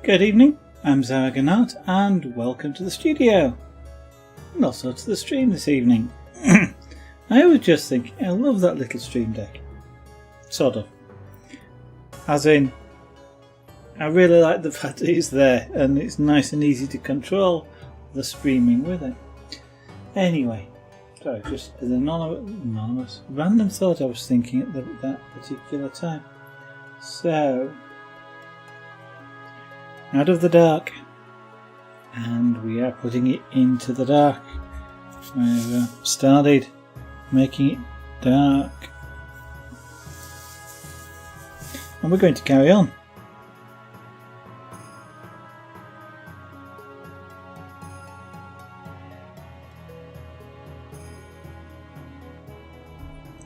Good evening, I'm Zaraganat and welcome to the studio, and also to the stream this evening. I was just thinking, I love that little stream deck. Sort of. As in, I really like the fact that it's there and it's nice and easy to control the streaming with it. Anyway, sorry, just an anonymous random thought I was thinking at that particular time. So, out of the dark, and we are putting it into the dark. We've started making it dark, and we're going to carry on.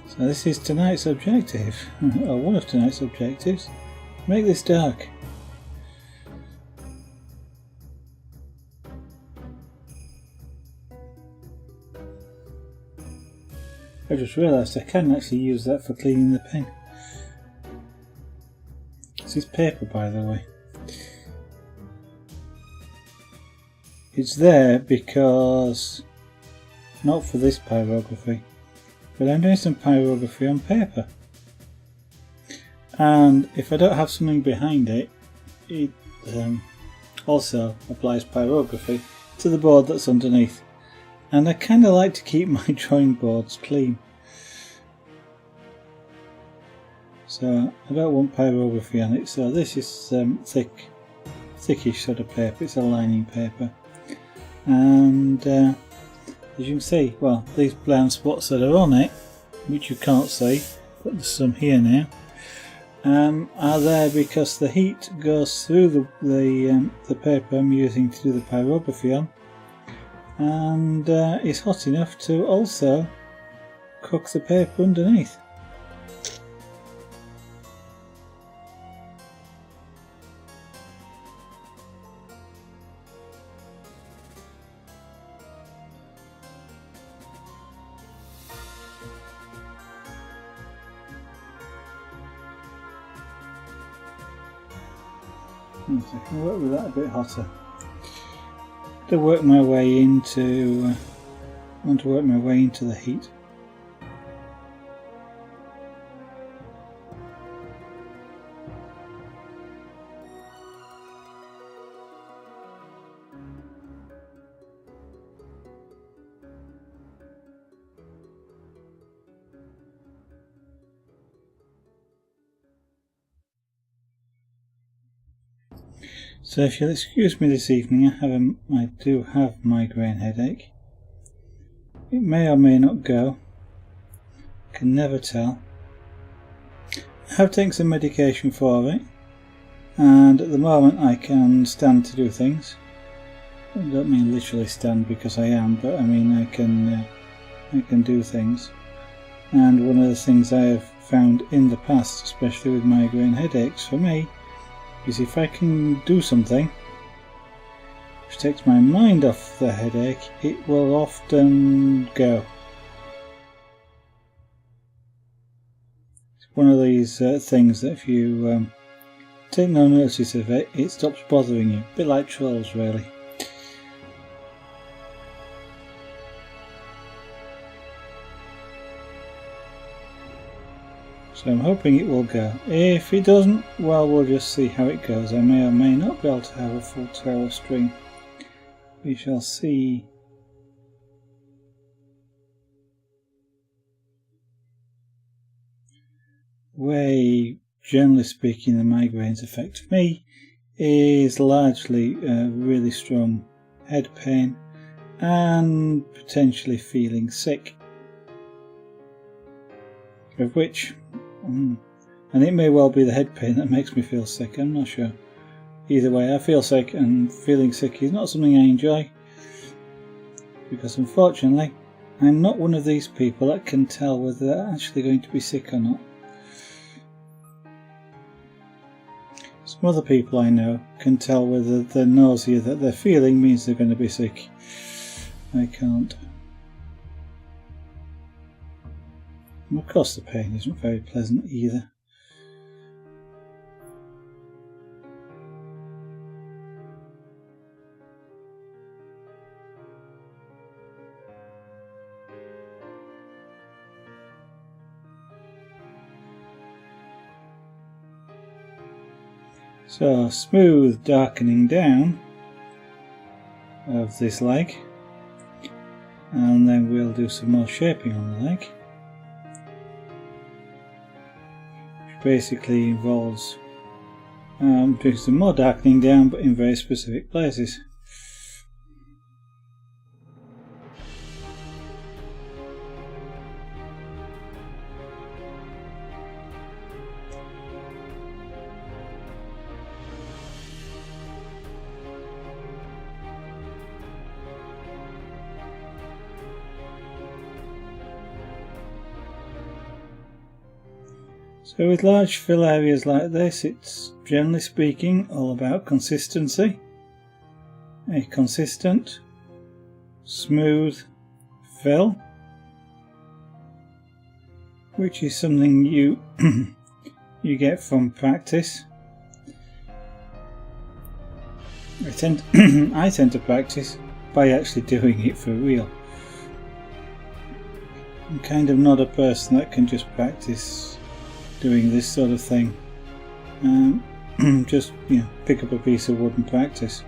So this is tonight's objective, or one of tonight's objectives. Make this dark. I just realised I can actually use that for cleaning the pen. This is paper, by the way. It's there because, not for this pyrography, but I'm doing some pyrography on paper. And if I don't have something behind it, it also applies pyrography to the board that's underneath. And I kind of like to keep my drawing boards clean. So I don't want pyrography on it, so this is thickish sort of paper, it's a lining paper. And as you can see, well, these brown spots that are on it, which you can't see, but there's some here now, are there because the heat goes through the paper I'm using to do the pyrography on, and it's hot enough to also cook the paper underneath. So I can work with that a bit hotter. To work my way into, I want to work my way into the heat. So if you'll excuse me this evening, I do have migraine headache. It may or may not go. Can never tell. I have taken some medication for it, and at the moment I can stand to do things. I don't mean literally stand because I am, but I mean I can do things. And one of the things I have found in the past, especially with migraine headaches for me, is if I can do something which takes my mind off the headache, it will often go. It's one of these things that if you take no notice of it, it stops bothering you. A bit like trolls, really. So I'm hoping it will go. If it doesn't, well, we'll just see how it goes. I may or may not be able to have a full 2-hour stream. We shall see. The way, generally speaking, the migraines affect me is largely really strong head pain and potentially feeling sick. Of which, and it may well be the head pain that makes me feel sick, I'm not sure. Either way, I feel sick, and feeling sick is not something I enjoy, because unfortunately I'm not one of these people that can tell whether they're actually going to be sick or not. Some other people I know can tell whether the nausea that they're feeling means they're going to be sick. I can't. And of course the pain isn't very pleasant either. So, smooth darkening down of this leg, and then we'll do some more shaping on the leg, which basically involves doing some more darkening down, but in very specific places. So with large fill areas like this, it's generally speaking all about consistency. A consistent, smooth fill, which is something you you get from practice. I tend to practice by actually doing it for real. I'm kind of not a person that can just practice doing this sort of thing. Just pick up a piece of wood and practice.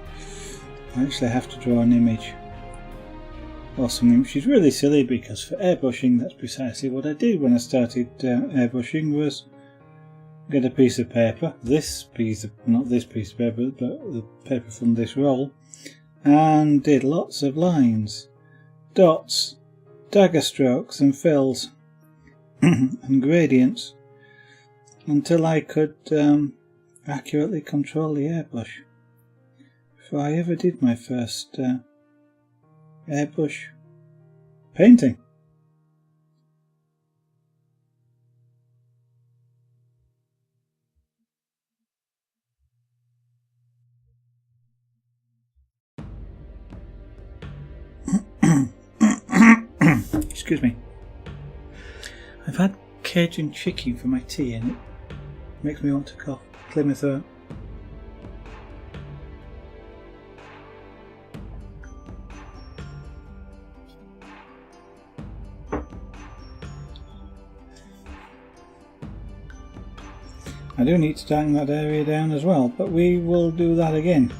I actually have to draw an image or something, which is really silly because for airbrushing that's precisely what I did when I started airbrushing, was get a piece of paper, not this piece of paper, but the paper from this roll, and did lots of lines, dots, dagger strokes and fills and gradients, until I could accurately control the airbrush. Before I ever did my first airbrush painting. Excuse me. I've had Cajun chicken for my tea and it makes me want to cough, clear my throat. I do need to darken that area down as well, but we will do that again.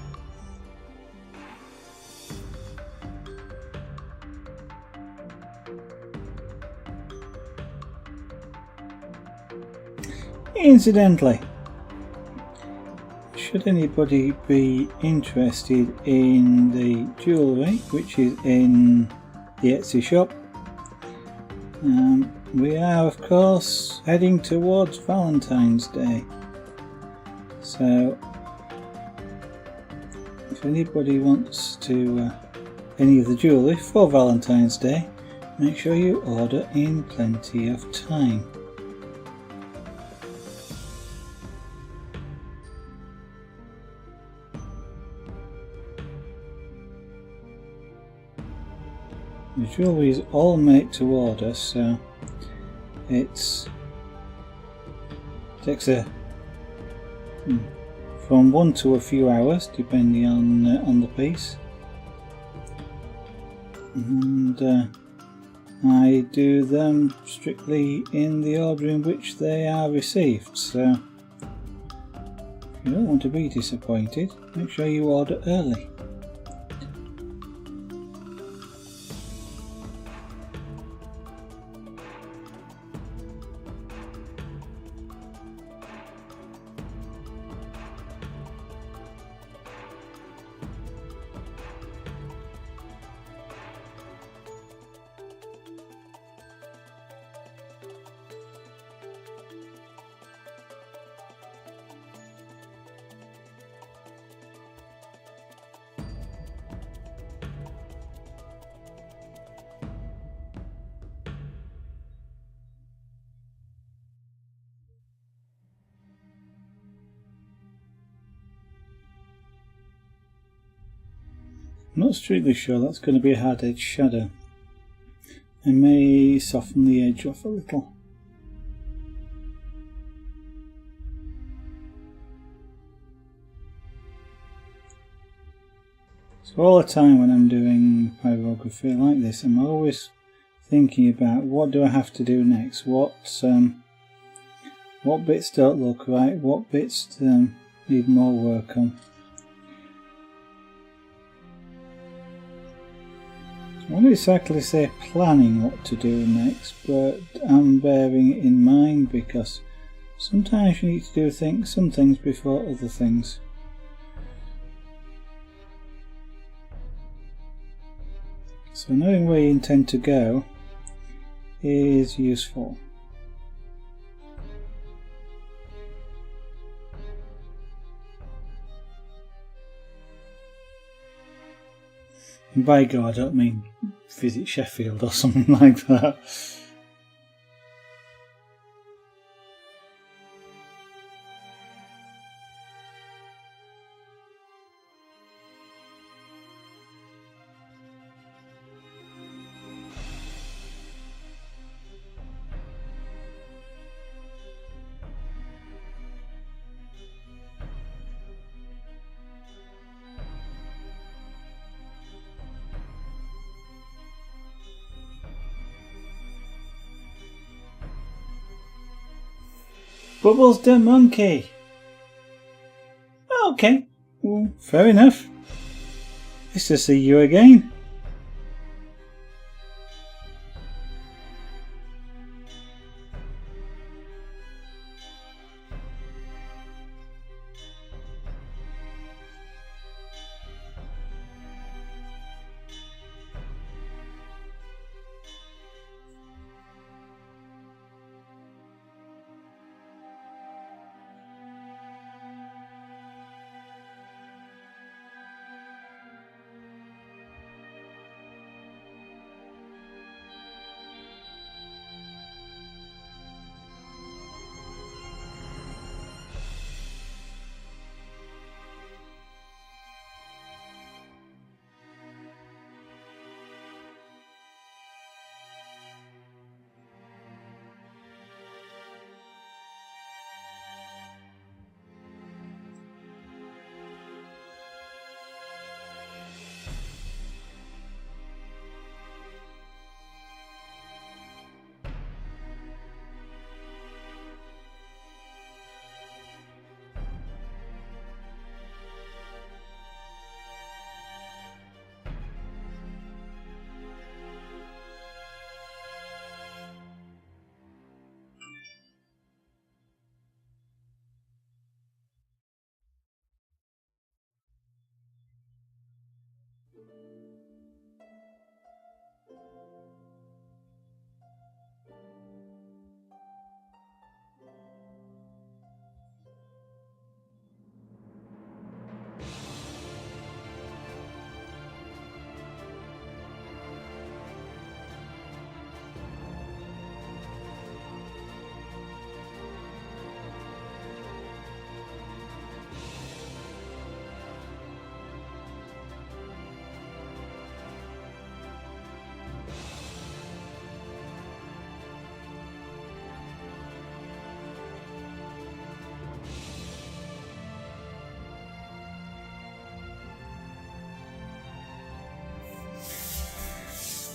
Incidentally, should anybody be interested in the jewellery which is in the Etsy shop, we are of course heading towards Valentine's Day, so if anybody wants to any of the jewellery for Valentine's Day, make sure you order in plenty of time. The jewellery is all made to order, so it takes from 1 to a few hours depending on the piece, and I do them strictly in the order in which they are received, so if you don't want to be disappointed, make sure you order early. I'm not strictly sure that's going to be a hard edge shadow. I may soften the edge off a little. So all the time when I'm doing pyrography like this, I'm always thinking about what do I have to do next, what bits don't look right, what bits need more work on. I won't exactly say planning what to do next, but I'm bearing it in mind because sometimes you need to do some things before other things. So knowing where you intend to go is useful. And by God, I don't mean visit Sheffield or something like that. Bubbles the monkey. Okay, well, fair enough. Nice to see you again.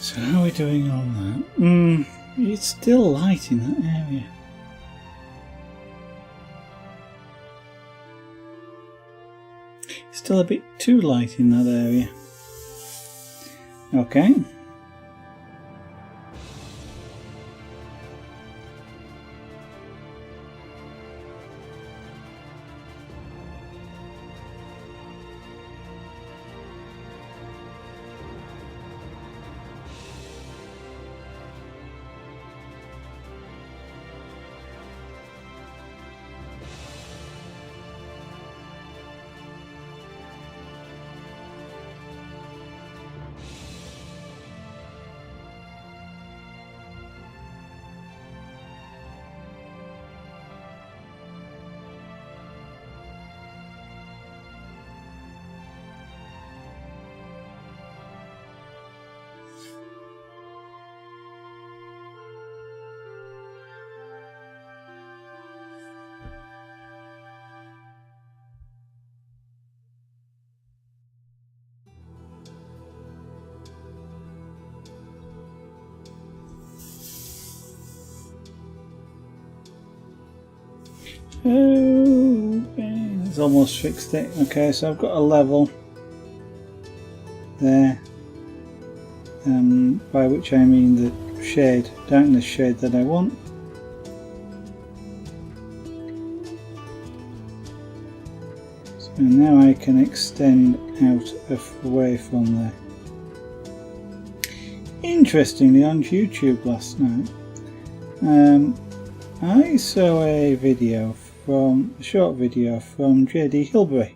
So how are we doing on that? It's still light in that area. It's still a bit too light in that area. Okay. Okay, it's almost fixed it. Okay, so I've got a level there, by which I mean the shade, darkness shade that I want. So now I can extend out away from there. Interestingly, on YouTube last night, I saw a short video from JD Hilbury,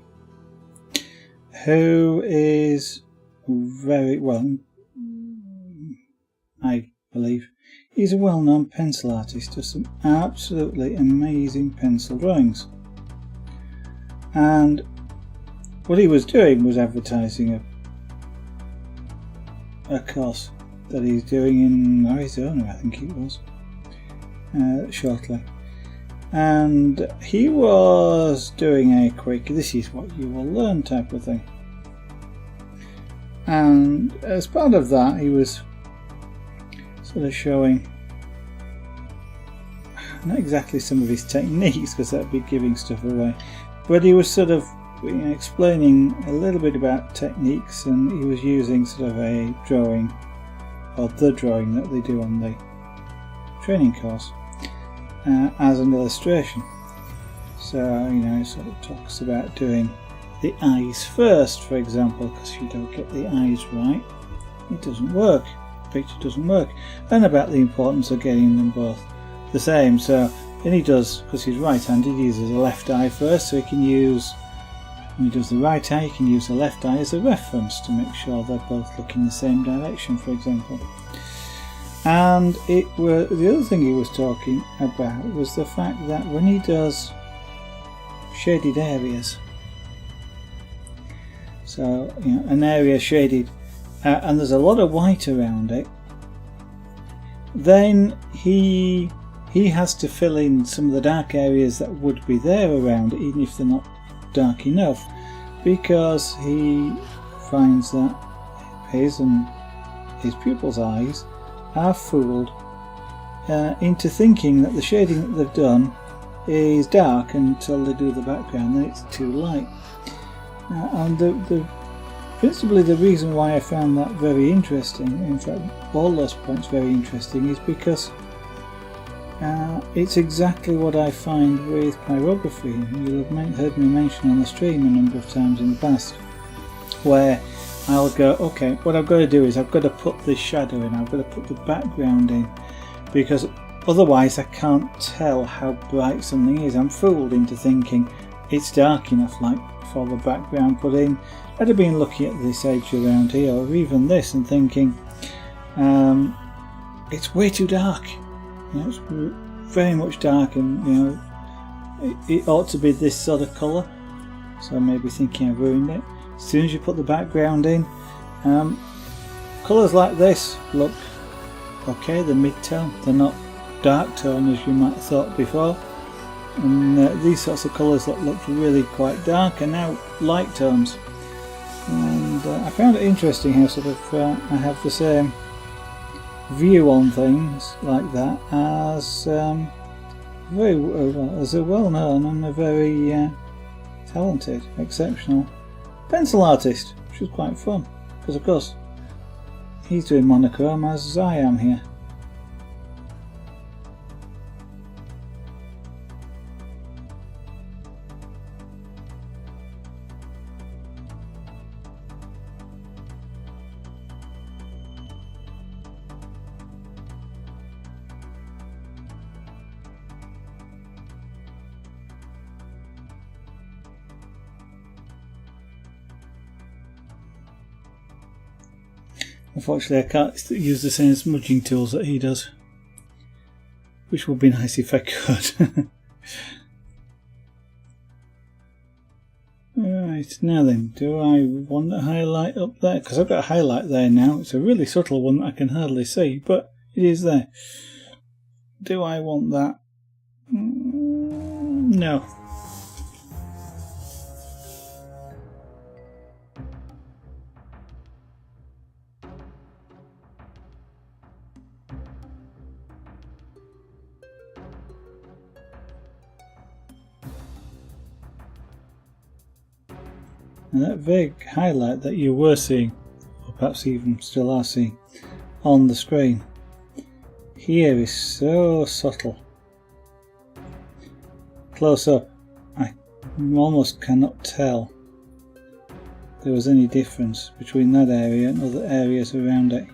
who is very well, I believe, he's a well-known pencil artist, does some absolutely amazing pencil drawings. And what he was doing was advertising a course that he's doing in Arizona, I think it was, shortly. And he was doing a quick, this is what you will learn type of thing. And as part of that, he was sort of showing, not exactly some of his techniques, because that would be giving stuff away, but he was sort of explaining a little bit about techniques, and he was using sort of a drawing, or the drawing that they do on the training course, as an illustration. So, it sort of talks about doing the eyes first, for example, because if you don't get the eyes right, it doesn't work, the picture doesn't work, and about the importance of getting them both the same. So, and he does, because he's right-handed, he uses the left eye first, so he can use, when he does the right eye, he can use the left eye as a reference to make sure they're both looking the same direction, for example. And the other thing he was talking about was the fact that when he does shaded areas, so an area shaded and there's a lot of white around it, then he has to fill in some of the dark areas that would be there around it, even if they're not dark enough, because he finds that his and his pupils' eyes are fooled into thinking that the shading that they've done is dark until they do the background, then it's too light. And principally the reason why I found that very interesting, in fact all those points very interesting, is because it's exactly what I find with pyrography. You'll have heard me mention on the stream a number of times in the past, where I'll go, okay, what I've got to do is I've got to put this shadow in, I've got to put the background in, because otherwise I can't tell how bright something is. I'm fooled into thinking it's dark enough, like for the background put in. I'd have been looking at this edge around here, or even this, and thinking it's way too dark. It's very much dark, and it ought to be this sort of colour. So maybe thinking I've ruined it. As soon as you put the background in, colours like this look okay, they're mid-tone, they're not dark tone as you might have thought before, and these sorts of colours that looked really quite dark are now light tones. And I found it interesting how sort of I have the same view on things like that as as a well-known and a very talented, exceptional pencil artist, which was quite fun, because of course he's doing monochrome as I am here. Unfortunately I can't use the same smudging tools that he does, which would be nice if I could. Right, now then, do I want a highlight up there? Because I've got a highlight there now. It's a really subtle one that I can hardly see, but it is there. Do I want that? No. And that vague highlight that you were seeing, or perhaps even still are seeing, on the screen, here is so subtle. Close up, I almost cannot tell there was any difference between that area and other areas around it.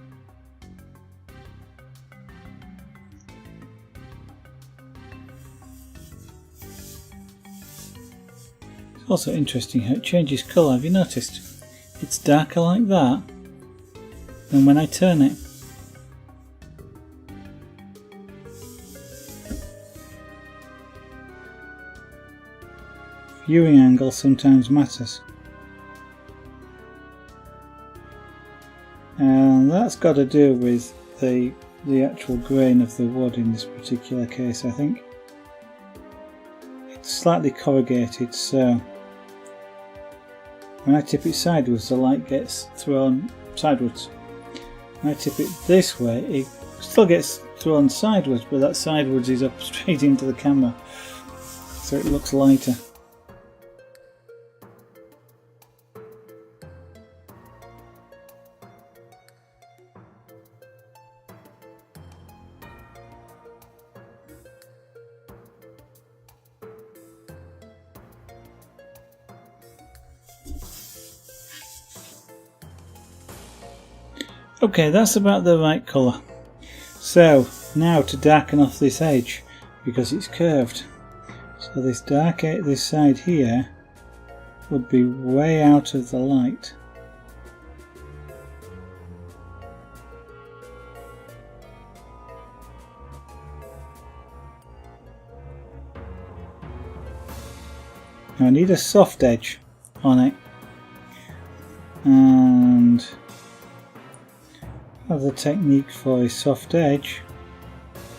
It's also interesting how it changes colour. Have you noticed? It's darker like that than when I turn it. Viewing angle sometimes matters. And that's got to do with the actual grain of the wood in this particular case, I think. It's slightly corrugated, so when I tip it sideways the light gets thrown sideways. When I tip it this way it still gets thrown sideways, but that sideways is up straight into the camera, so it looks lighter. Okay, that's about the right colour. So now to darken off this edge, because it's curved. So this this side here would be way out of the light. Now I need a soft edge on it, and the technique for a soft edge,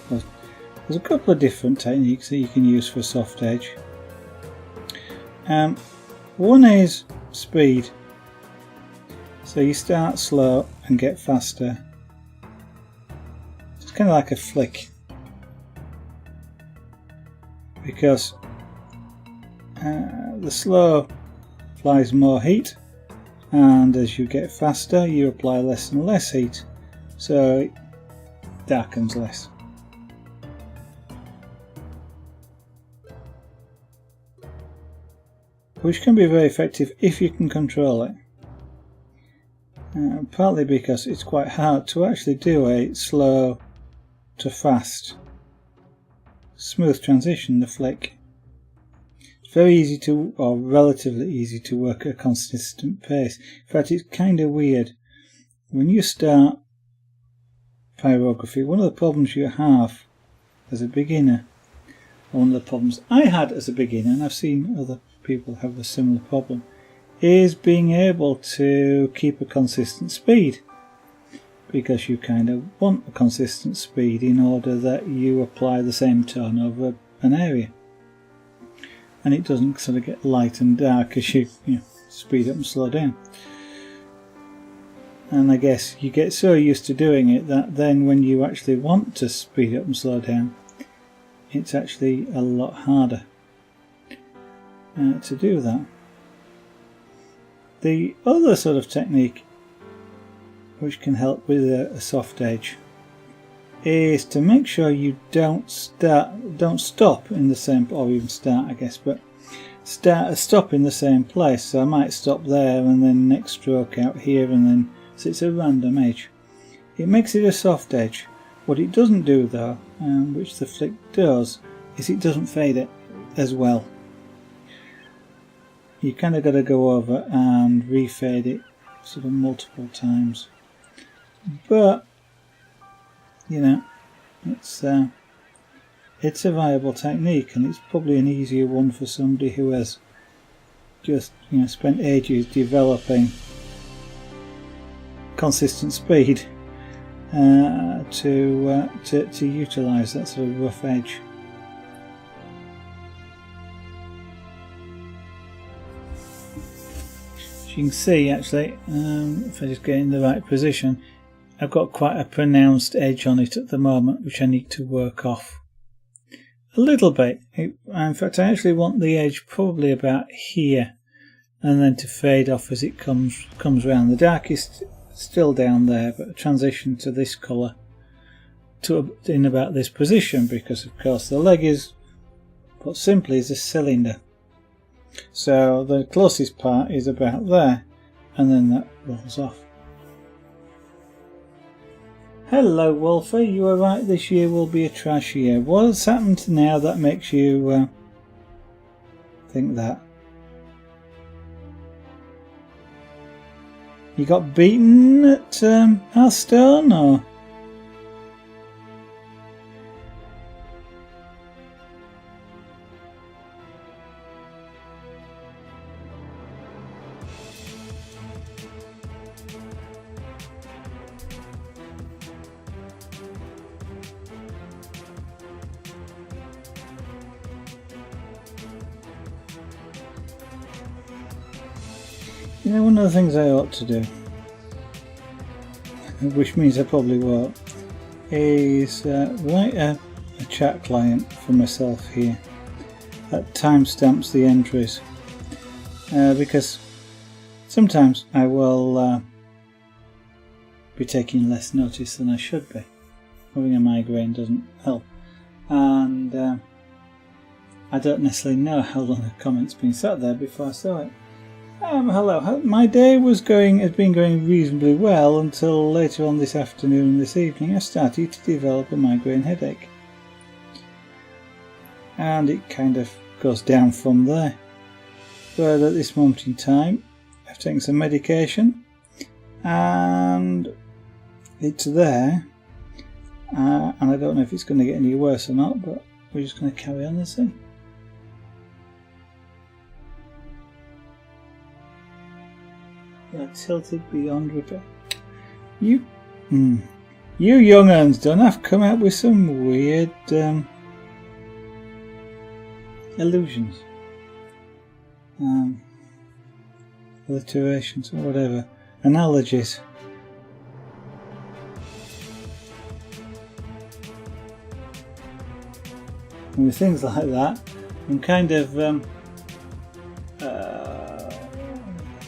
there's a couple of different techniques that you can use for a soft edge. One is speed, so you start slow and get faster. It's kind of like a flick, because the slow applies more heat, and as you get faster you apply less and less heat, so it darkens less. Which can be very effective if you can control it. Partly because it's quite hard to actually do a slow to fast smooth transition, the flick. It's very easy to, or relatively easy to work at a consistent pace. In fact, it's kind of weird. When you start pyrography, one of the problems you have as a beginner, or one of the problems I had as a beginner, and I've seen other people have a similar problem, is being able to keep a consistent speed, because you kind of want a consistent speed in order that you apply the same tone over an area, and it doesn't sort of get light and dark as you speed up and slow down. And I guess you get so used to doing it that then when you actually want to speed up and slow down, it's actually a lot harder to do that. The other sort of technique which can help with a soft edge is to make sure you don't stop in the same, or even start I guess, but stop in the same place. So I might stop there and then next stroke out here, and then so it's a random edge. It makes it a soft edge. What it doesn't do though, which the flick does, is it doesn't fade it as well. You kind of got to go over and refade it sort of multiple times. But it's a viable technique, and it's probably an easier one for somebody who has just spent ages developing consistent speed to utilise that sort of rough edge. As you can see, actually, if I just get in the right position, I've got quite a pronounced edge on it at the moment, which I need to work off a little bit. In fact, I actually want the edge probably about here, and then to fade off as it comes round. The dark is still down there, but a transition to this colour in about this position, because of course the leg is, put simply, is a cylinder. So the closest part is about there, and then that rolls off. Hello Wolfie, you are right, this year will be a trash year. What's happened now that makes you think that? You got beaten at Hearthstone, or? You know, one of the things I ought to do, which means I probably won't, is write a chat client for myself here that timestamps the entries, because sometimes I will be taking less notice than I should be. Having a migraine doesn't help, and I don't necessarily know how long a comment's been sat there before I saw it. Hello. My day has been going reasonably well until later on this afternoon and this evening I started to develop a migraine headache. And it kind of goes down from there. But at this moment in time, I've taken some medication and it's there. And I don't know if it's going to get any worse or not, but we're just going to carry on and see. You're tilted beyond repair. You young uns don't have to come out with some weird illusions, alliterations or whatever, analogies. And with things like that, I'm kind of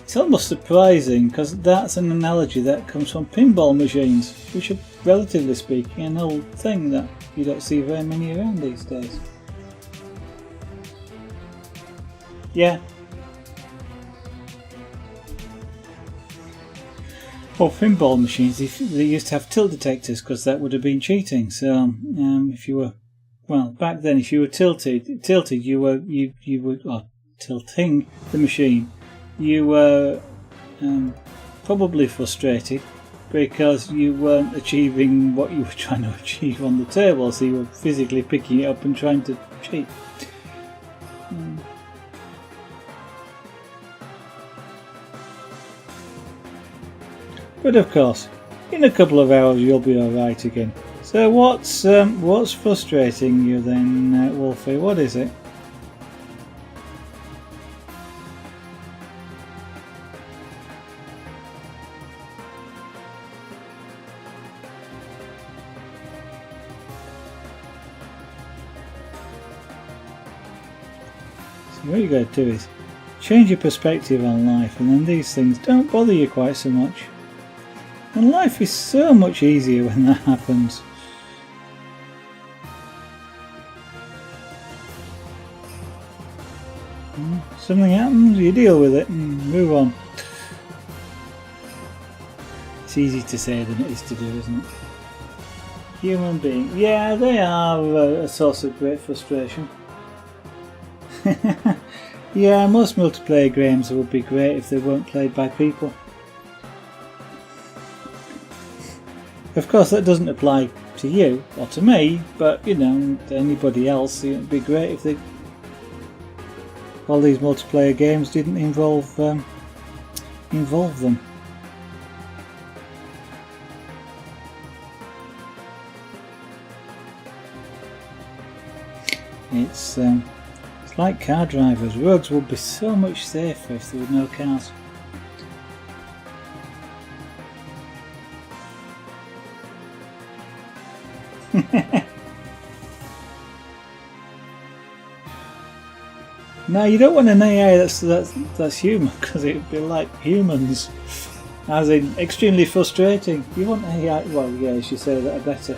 it's almost surprising, because that's an analogy that comes from pinball machines, which are, relatively speaking, an old thing that you don't see very many around these days. Yeah. Well, pinball machines, they used to have tilt detectors, because that would have been cheating. So, if you were, well, back then, if you were tilted, you were tilting the machine. You were probably frustrated because you weren't achieving what you were trying to achieve on the table, so you were physically picking it up and trying to cheat. But of course, in a couple of hours you'll be alright again. So what's frustrating you then, Wolfie? What is it? What you got to do is change your perspective on life, and then these things don't bother you quite so much. And life is so much easier when that happens. Something happens, you deal with it and move on. It's easier to say than it is to do, isn't it? Human beings, yeah, they are a source of great frustration. Yeah, most multiplayer games would be great if they weren't played by people. Of course, that doesn't apply to you or to me, but you know, to anybody else. It would be great if all these multiplayer games didn't involve them. It's like car drivers. Roads would be so much safer if there were no cars. Now you don't want an AI that's human, because it would be like humans, as in extremely frustrating. You want AI, well, yeah, you should say that are better.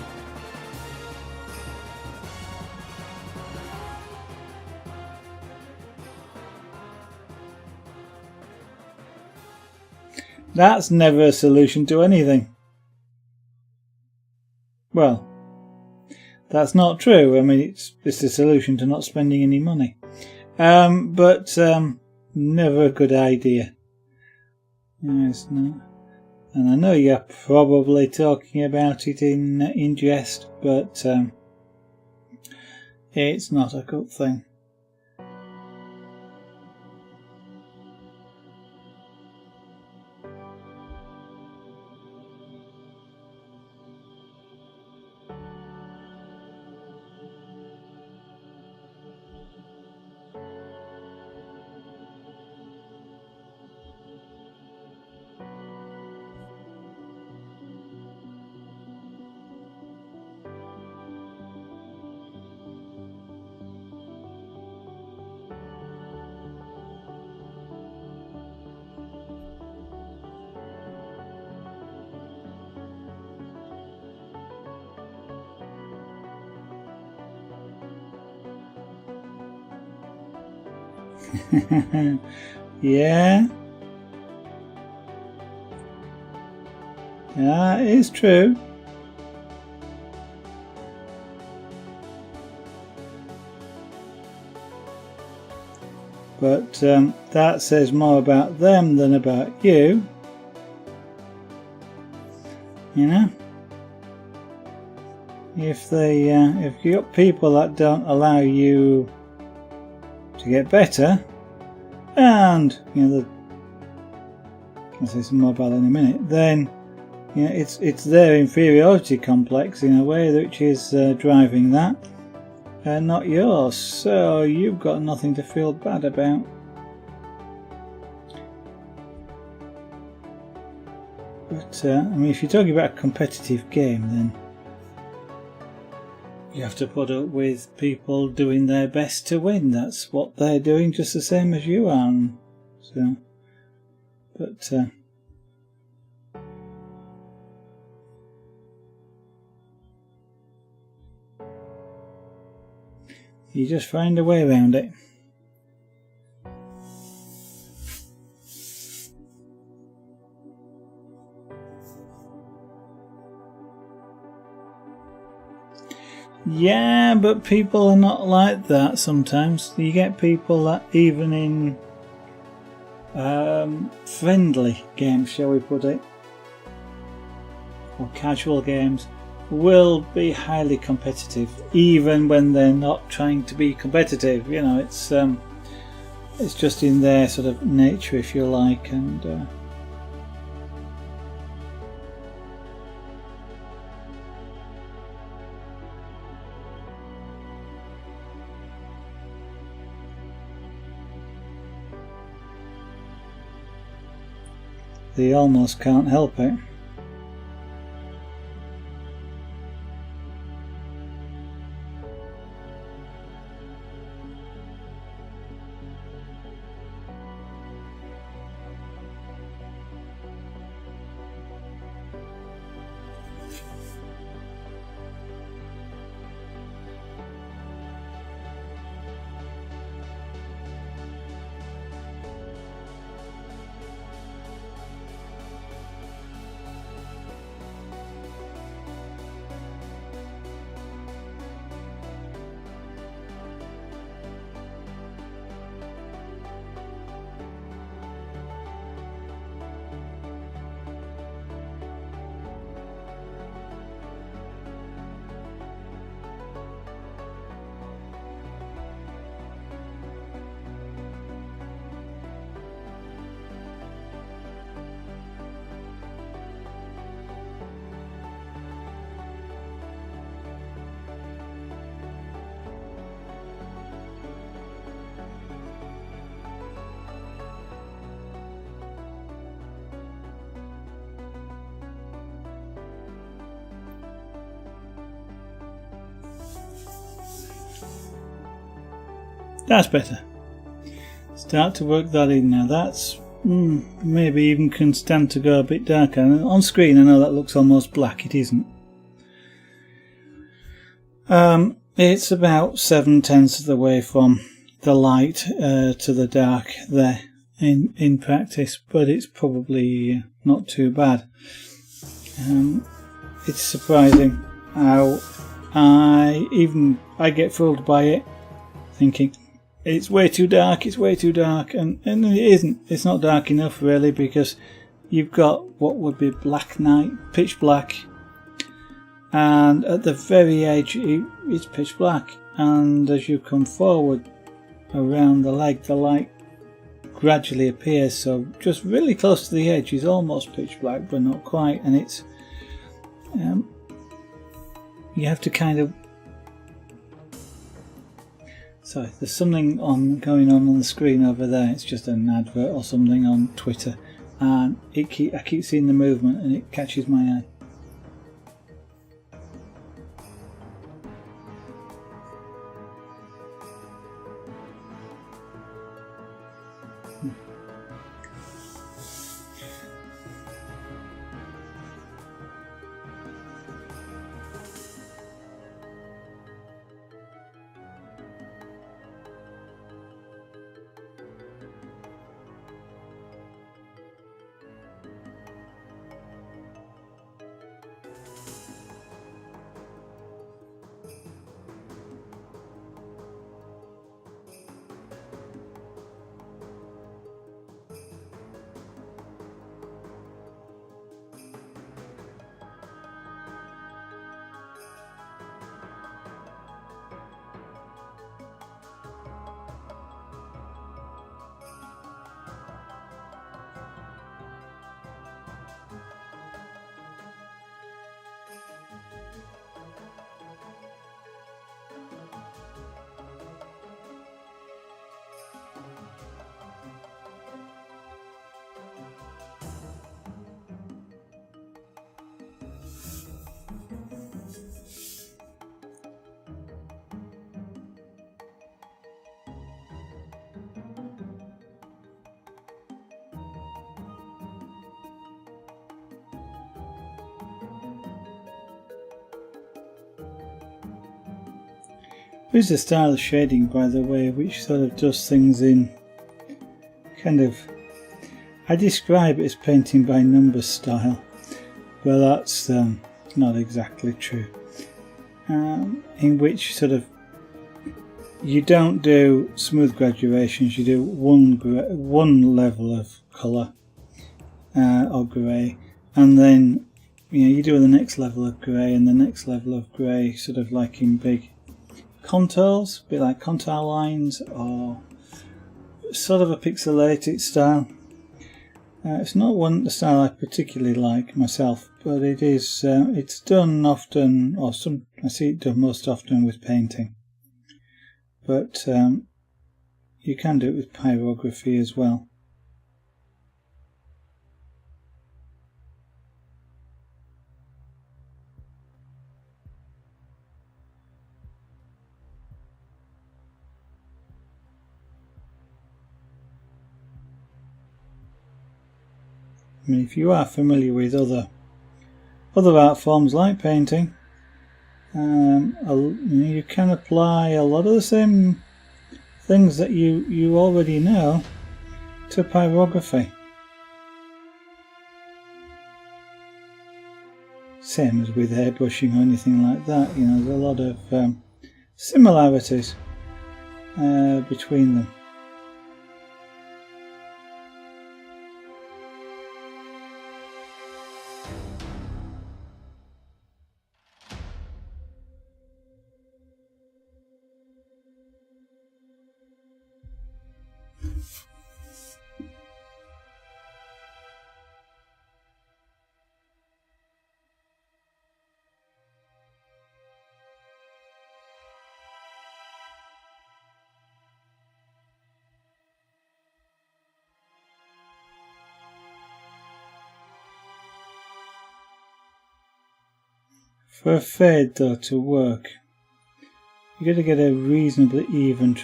That's never a solution to anything. Well, that's not true. I mean, it's a solution to not spending any money. But never a good idea. Yes, no. And I know you're probably talking about it in jest, but it's not a good thing. Yeah, that is true. But that says more about them than about you. You know, if you got people that don't allow you to get better, and I'll say some more about that in a minute, then it's their inferiority complex in a way which is driving that, and not yours. So you've got nothing to feel bad about. But I mean, if you're talking about a competitive game, then you have to put up with people doing their best to win. That's what they're doing, just the same as you are. So, but you just find a way around it. Yeah, but people are not like that sometimes. You get people that even in friendly games, shall we put it, or casual games, will be highly competitive, even when they're not trying to be competitive. It's just in their sort of nature, if you like, and they almost can't help it. That's better. Start to work that in now. That's maybe even can stand to go a bit darker. And on screen I know that looks almost black. It isn't. It's about 7/10 of the way from the light to the dark there in practice, but it's probably not too bad. It's surprising how I get fooled by it, thinking it's way too dark, and it isn't. It's not dark enough really, because you've got what would be black night, pitch black, and at the very edge it's pitch black, and as you come forward around the leg, the light gradually appears, so just really close to the edge is almost pitch black, but not quite, and it's you have to kind of... Sorry, there's something going on the screen over there. It's just an advert or something on Twitter, and I keep seeing the movement and it catches my eye. There's a style of shading, by the way, which sort of does things in kind of... I describe it as painting by numbers style, but that's not exactly true. In which sort of you don't do smooth graduations, you do one level of colour or grey, and then you do the next level of grey and the next level of grey, sort of like in big contours, a bit like contour lines, or sort of a pixelated style. It's not the style I particularly like myself, but it is. It's done often, or I see it done most often with painting. But you can do it with pyrography as well. I mean, if you are familiar with other art forms like painting, you can apply a lot of the same things that you already know to pyrography. Same as with airbrushing or anything like that. There's a lot of similarities between them. For a fade though to work, you got to get a reasonably even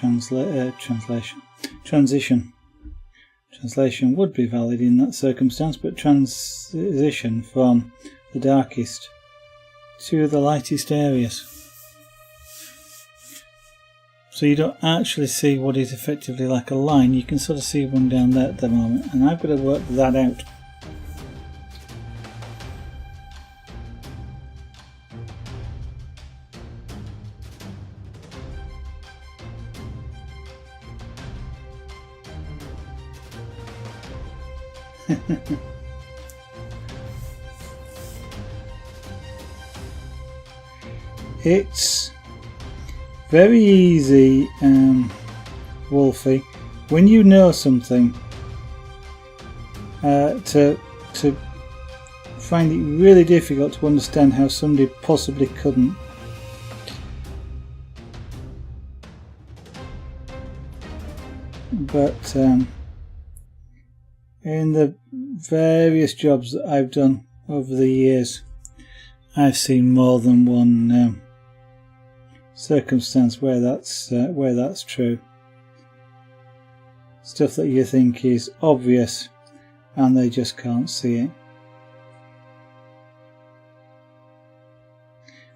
transition. Translation would be valid in that circumstance, but transition from the darkest to the lightest areas. So you don't actually see what is effectively like a line. You can sort of see one down there at the moment, and I've got to work that out. It's very easy, Wolfie, when you know something, to find it really difficult to understand how somebody possibly couldn't. But in the various jobs that I've done over the years, I've seen more than one circumstance where that's true. Stuff that you think is obvious and they just can't see it.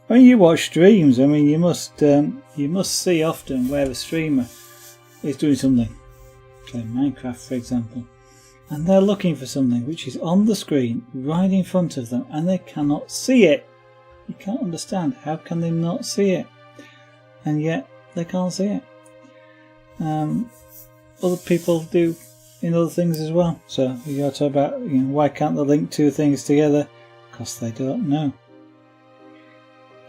When you watch streams, I mean, you must see often where a streamer is doing something, playing Minecraft for example, and they're looking for something which is on the screen right in front of them and they cannot see it. You can't understand, how can they not see it? And yet they can't see it. Other people do in other things as well. So you got to talk about, why can't they link two things together? Because they don't know.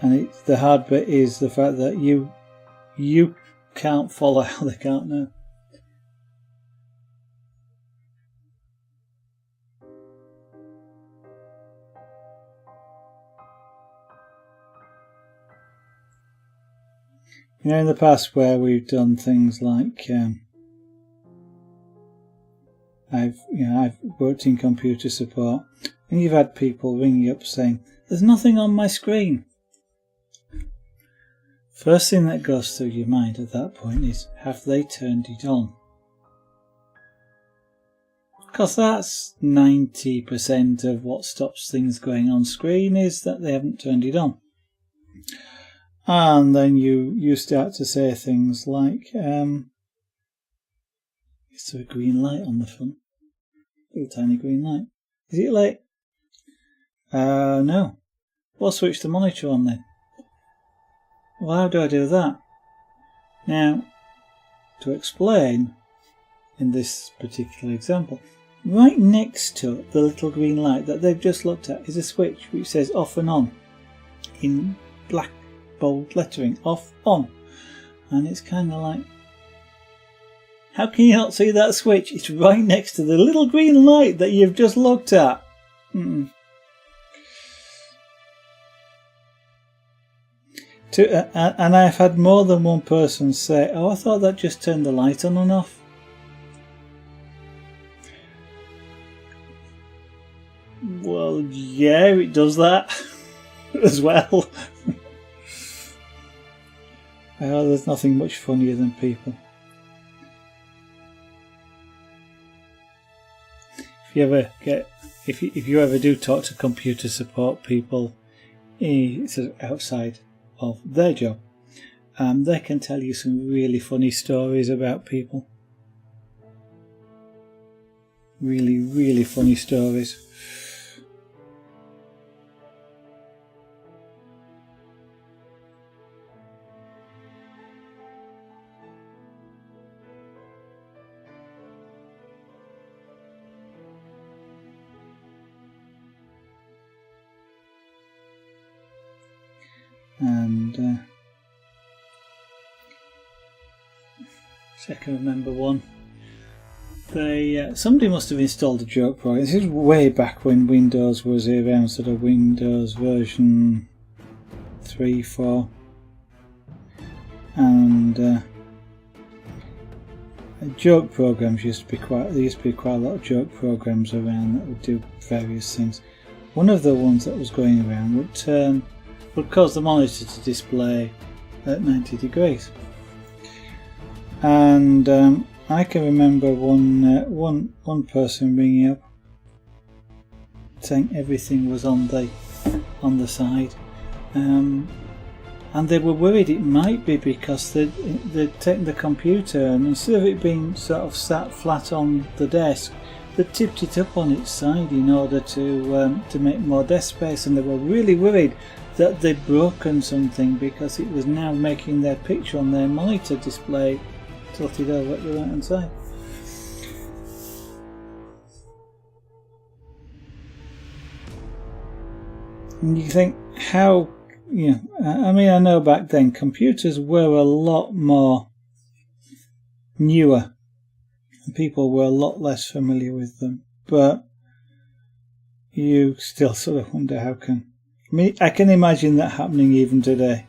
And the hard bit is the fact that you can't follow how they can't know. In the past where we've done things like I've worked in computer support, and you've had people ring you up saying, "There's nothing on my screen." First thing that goes through your mind at that point is, have they turned it on? Because that's 90% of what stops things going on screen, is that they haven't turned it on. And then you start to say things like, is there a green light on the front? A little tiny green light. Is it lit? No. Well, switch the monitor on then. Well, how do I do that? Now, to explain, in this particular example, right next to the little green light that they've just looked at is a switch which says off and on in black bold lettering, off, on. And it's kind of like, how can you not see that switch? It's right next to the little green light that you've just looked at. And I've had more than one person say, "Oh, I thought that just turned the light on and off." Well, yeah, it does that as well. There's nothing much funnier than people. If you ever do talk to computer support people, sort of outside of their job, they can tell you some really funny stories about people. Really, really funny stories. And I can remember one. Somebody must have installed a joke program. This is way back when Windows was around, sort of Windows version 3, 4, and joke programs used to be quite. There used to be quite a lot of joke programs around that would do various things. One of the ones that was going around would cause the monitor to display at 90 degrees. And I can remember one person ringing up saying everything was on the side, and they were worried it might be because they'd taken the computer and instead of it being sort of sat flat on the desk, they tipped it up on its side in order to make more desk space, and they were really worried that they'd broken something because it was now making their picture on their monitor display tilted over at the right hand side. And you think, how, I mean, I know back then computers were a lot more newer and people were a lot less familiar with them, but you still sort of wonder how can. I mean, I can imagine that happening even today.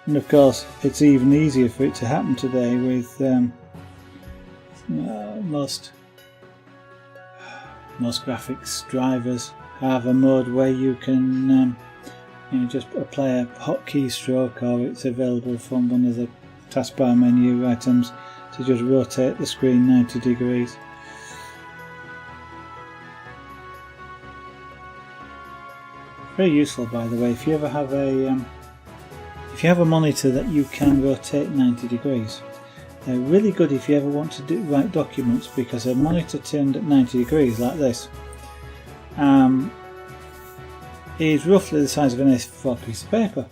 And of course, it's even easier for it to happen today with most graphics drivers have a mode where you can just apply a hotkey stroke, or it's available from one of the taskbar menu items to just rotate the screen 90 degrees. Very useful, by the way, if you ever have a monitor that you can rotate 90 degrees. They're really good if you ever want to write documents, because a monitor turned at 90 degrees like this is roughly the size of an A4 piece of paper,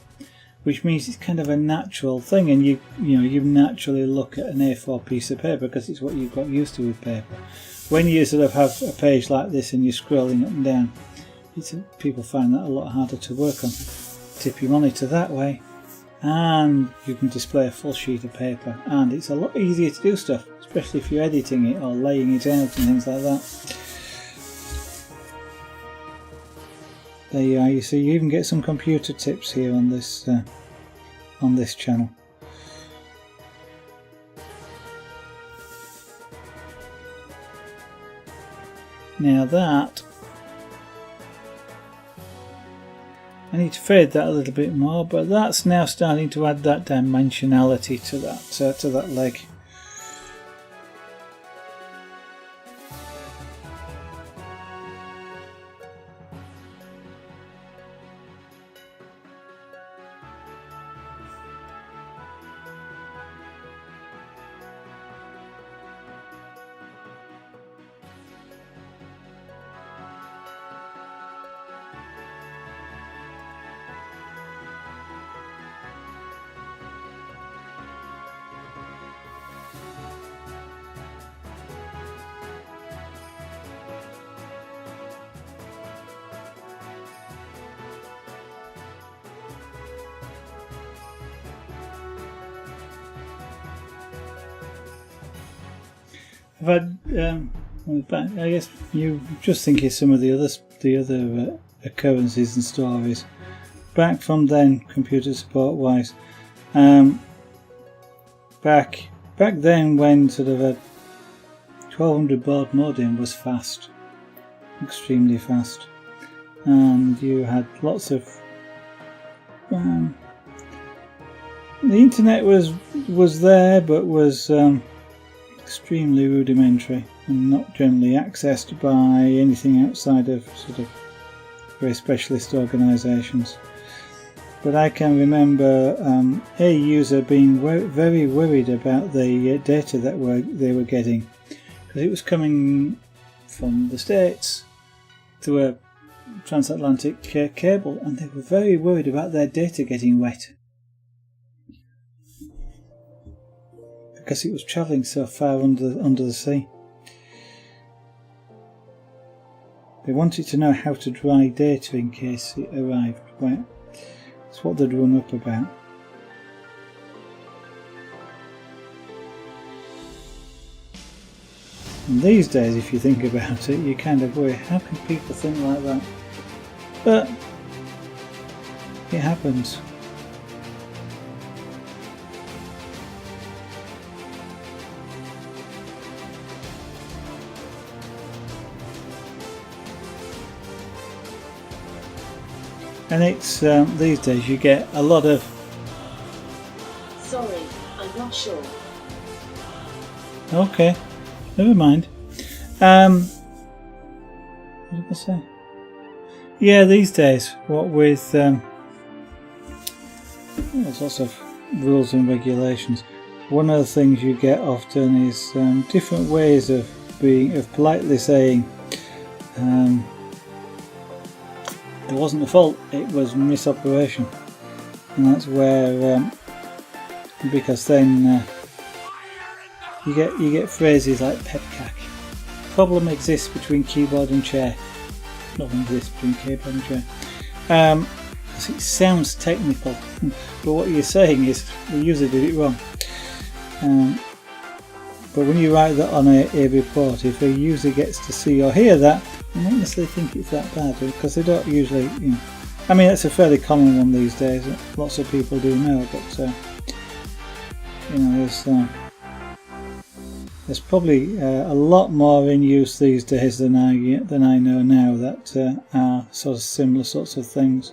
which means it's kind of a natural thing, and you naturally look at an A4 piece of paper because it's what you've got used to with paper. When you sort of have a page like this and you're scrolling up and down, people find that a lot harder to work on. Tip your monitor that way and you can display a full sheet of paper, and it's a lot easier to do stuff, especially if you're editing it or laying it out and things like that. There you are. You see, you even get some computer tips here on this channel. Now that I need to fade that a little bit more, but that's now starting to add that dimensionality to that leg. I've had, I guess you just think of some of the other occurrences and stories back from then, computer support wise. Back then, when sort of a 1200 baud modem was fast, extremely fast, and you had lots of the internet was there, but was extremely rudimentary and not generally accessed by anything outside of sort of very specialist organisations. But I can remember a user being very worried about the data that they were getting, because it was coming from the States through a transatlantic cable, and they were very worried about their data getting wet, because it was travelling so far under the sea. They wanted to know how to dry data in case it arrived wet. That's what they'd run up about. And these days, if you think about it, you kind of worry, how can people think like that? But it happens. And it's these days you get a lot of. Sorry, I'm not sure. Okay, never mind. What did I say? Yeah, these days, what with there's lots of rules and regulations. One of the things you get often is different ways of politely saying it wasn't the fault, it was misoperation, and that's where because then you get phrases like pepcac. Problem exists between keyboard and chair. Nothing exists between keyboard and chair. It sounds technical, but what you're saying is the user did it wrong. But when you write that on a report, if a user gets to see or hear that, they won't necessarily think it's that bad, because they don't usually, I mean, it's a fairly common one these days. Lots of people do know, but there's probably a lot more in use these days than I know now that are sort of similar sorts of things.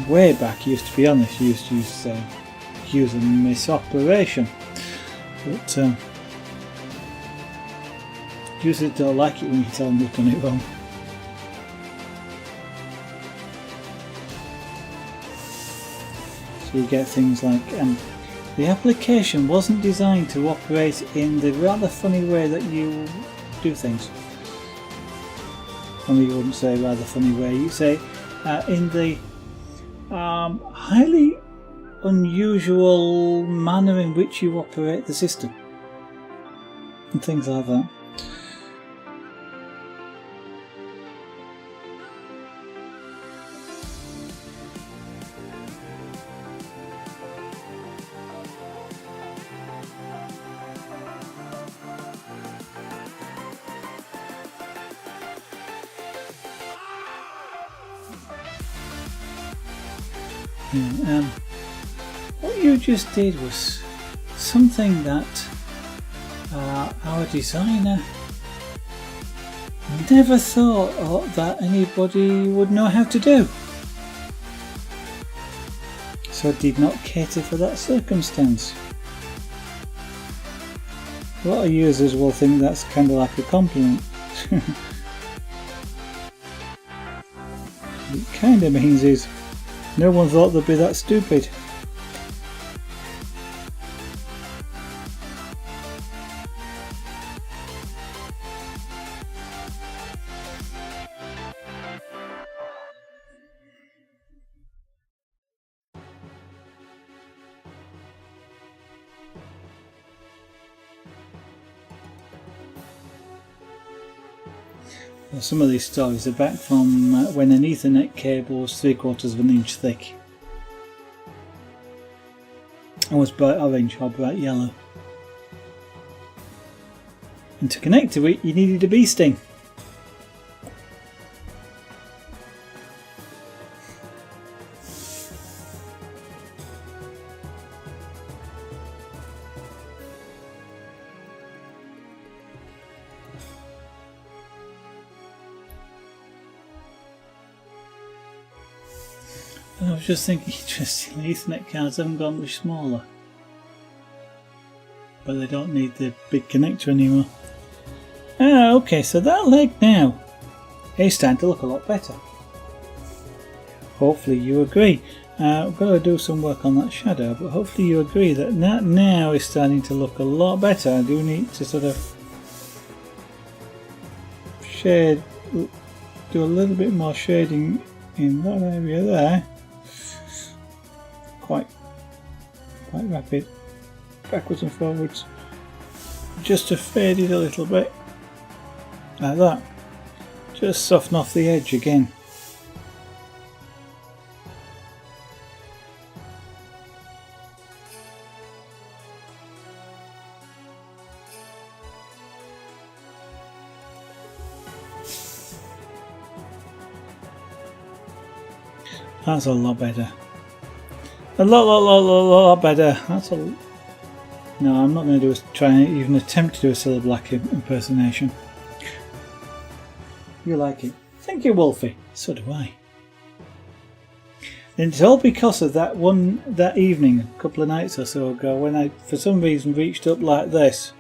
Way back, used to be honest, used to use a misoperation, but users don't like it when you tell them they've done it wrong. So you get things like the application wasn't designed to operate in the rather funny way that you do things. Only you wouldn't say rather funny way, you say in the highly unusual manner in which you operate the system, and things like that. Yeah, what you just did was something that our designer never thought that anybody would know how to do. So it did not cater for that circumstance. A lot of users will think that's kind of like a compliment. What it kind of means is no one thought they'd be that stupid. Well, some of these stories are back from when an Ethernet cable was 3/4 of an inch thick and was bright orange or bright yellow. And to connect to it, you needed a bee sting. I was just thinking, interestingly, Ethernet cards haven't gone much smaller, but they don't need the big connector anymore. Okay, so that leg now is starting to look a lot better. Hopefully you agree. I've got to do some work on that shadow, but hopefully you agree that that now is starting to look a lot better. I do need to sort of shade, do a little bit more shading in that area there. Quite rapid, backwards and forwards, just to fade it a little bit, like that. Just soften off the edge again. That's a lot better. A lot better. That's a No, I'm not going to try and even attempt to do a Cilla Black impersonation. You like it? Thank you, Wolfie. So do I. And it's all because of that evening, a couple of nights or so ago, when I, for some reason, reached up like this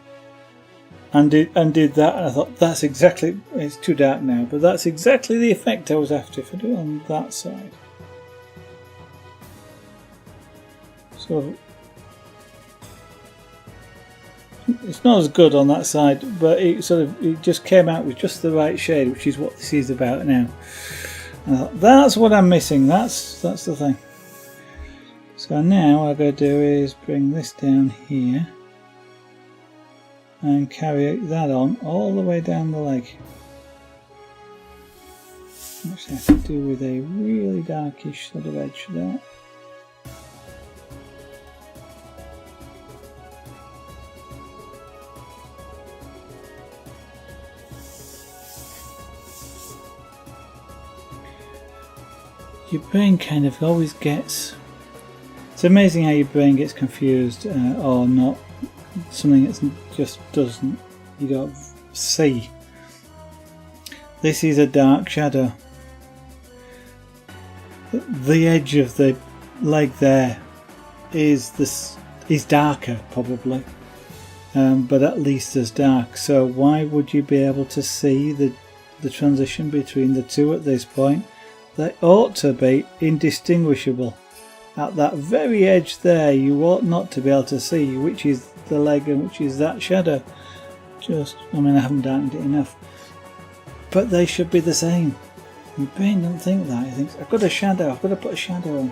and did that, and I thought, that's exactly, it's too dark now, but that's exactly the effect I was after if I do it on that side. So it's not as good on that side, but it just came out with just the right shade, which is what this is about now. And I thought, that's what I'm missing. That's the thing. So now what I'm going to do is bring this down here and carry that on all the way down the leg. Which I have to do with a really darkish sort of edge there. Your brain kind of always gets... It's amazing how your brain gets confused or not. Something that just doesn't... You don't see. This is a dark shadow. The edge of the leg there is darker probably, but at least as dark. So why would you be able to see the transition between the two at this point? They ought to be indistinguishable. At that very edge there, you ought not to be able to see which is the leg and which is that shadow. I mean, I haven't darkened it enough. But they should be the same. Your brain doesn't think that. It thinks, I've got a shadow, I've got to put a shadow on.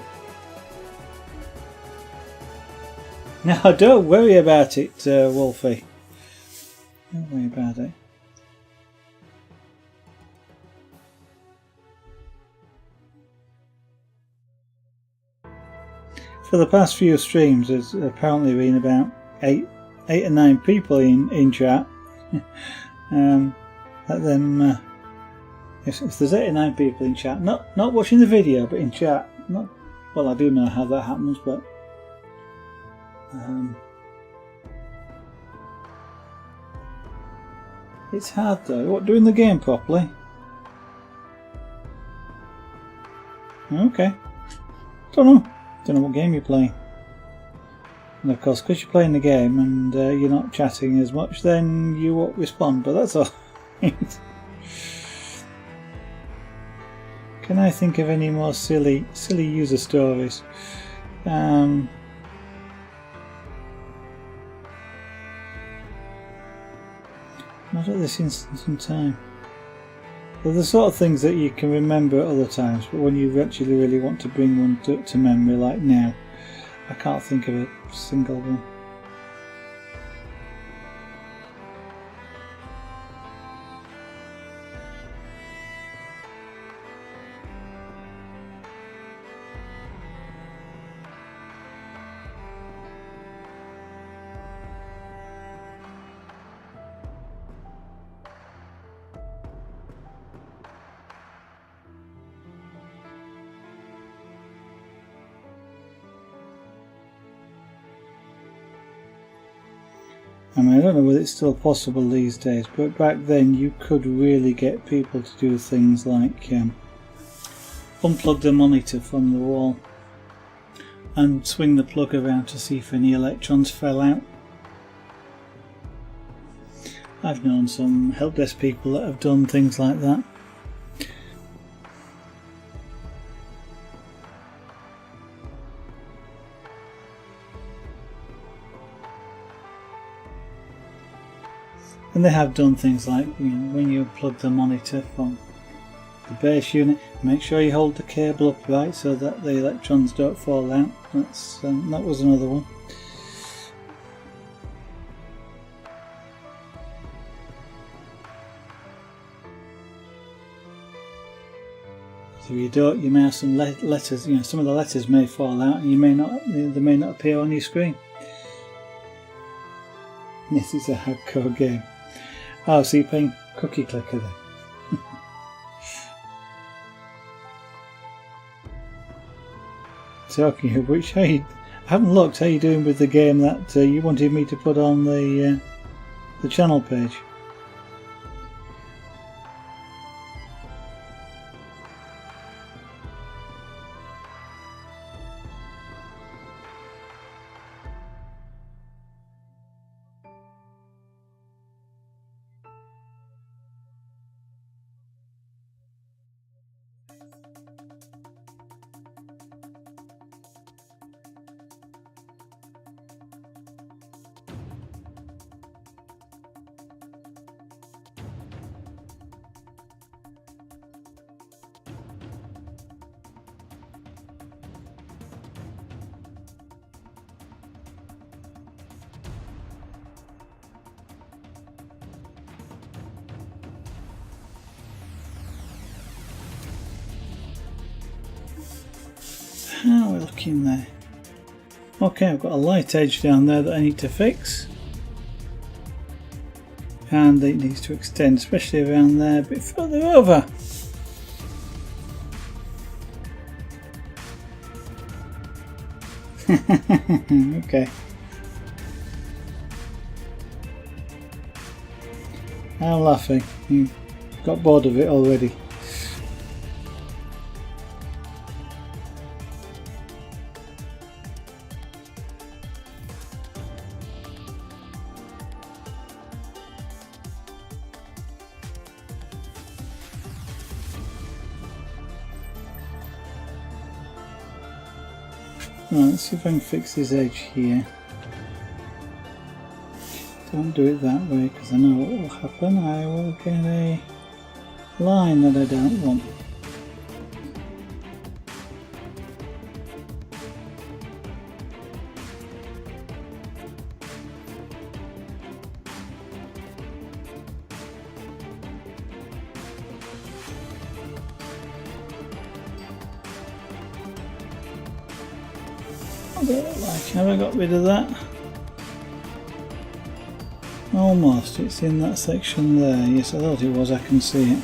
Now, don't worry about it, Wolfie. Don't worry about it. For the past few streams, there's apparently been about eight or nine people in chat. Let them. If there's 8 or 9 people in chat, not watching the video, but in chat. Well, I do know how that happens, but it's hard though. What, doing the game properly? Okay. Don't know what game you're playing. And of course, because you're playing the game and you're not chatting as much, then you won't respond, but that's all right. Can I think of any more silly user stories? Not at this instance in time. They're the sort of things that you can remember at other times, but when you actually really want to bring one to memory, like now, I can't think of a single one. I mean, I don't know whether it's still possible these days, but back then you could really get people to do things like unplug the monitor from the wall and swing the plug around to see if any electrons fell out. I've known some help desk people that have done things like that. And they have done things like, when you plug the monitor from the base unit, make sure you hold the cable upright so that the electrons don't fall out. That was another one. So if you don't, you may have some letters. Some of the letters may fall out, and they may not appear on your screen. This is a hardcore game. Oh, so you're playing Cookie Clicker then. Talking of which, I I haven't looked. How you doing with the game that you wanted me to put on the channel page? How are we looking there? Okay, I've got a light edge down there that I need to fix. And it needs to extend, especially around there, a bit further over. Okay. I'm laughing. You got bored of it already. Right, let's see if I can fix this edge here. Don't do it that way because I know what will happen. I will get a line that I don't want. Have I got rid of that? Almost, it's in that section there. Yes, I thought it was, I can see it.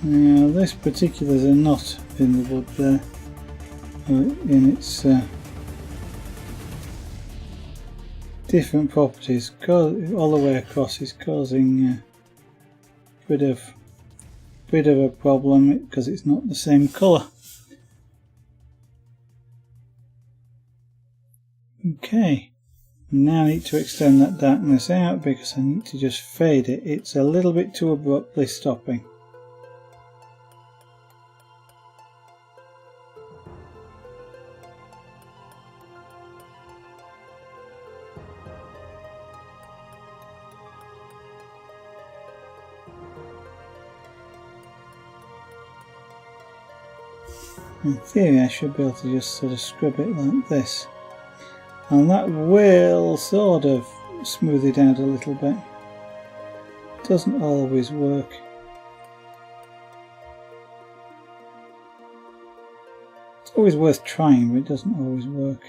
Now this particular is a knot in the wood there, in its different properties, all the way across is causing a bit of a problem because it's not the same colour. Okay, now I need to extend that darkness out because I need to just fade it. It's a little bit too abruptly stopping. In theory I should be able to just sort of scrub it like this, and that will sort of smooth it out a little bit. Doesn't always work. It's always worth trying, but it doesn't always work.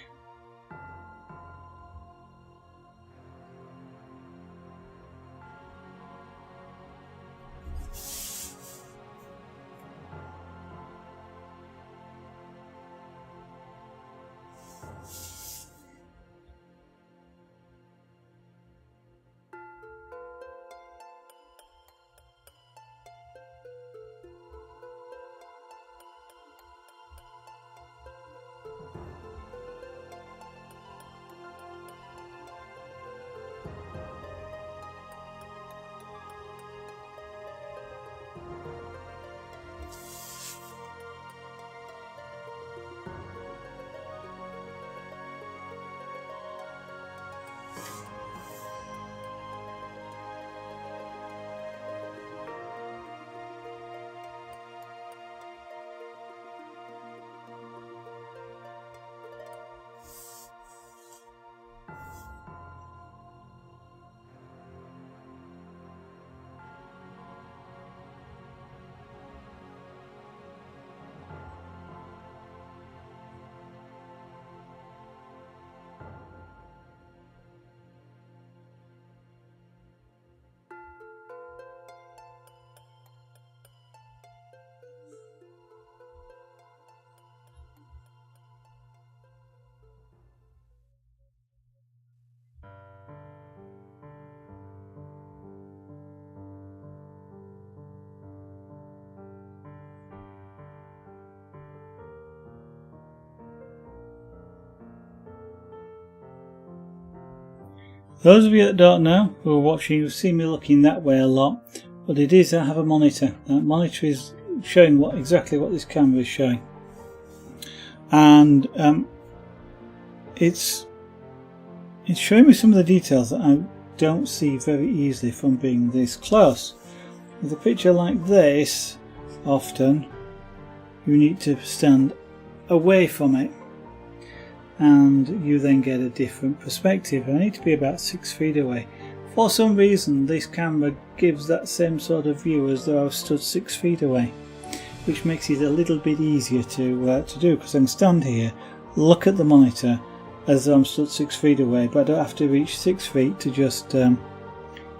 Those of you that don't know, who are watching, you've seen me looking that way a lot, but it is, I have a monitor. That monitor is showing exactly what this camera is showing. And it's showing me some of the details that I don't see very easily from being this close. With a picture like this, often you need to stand away from it, and you then get a different perspective. I need to be about 6 feet away. For some reason this camera gives that same sort of view as though I was stood 6 feet away, which makes it a little bit easier to do, because I can stand here, look at the monitor as though I'm stood 6 feet away, but I don't have to reach 6 feet to just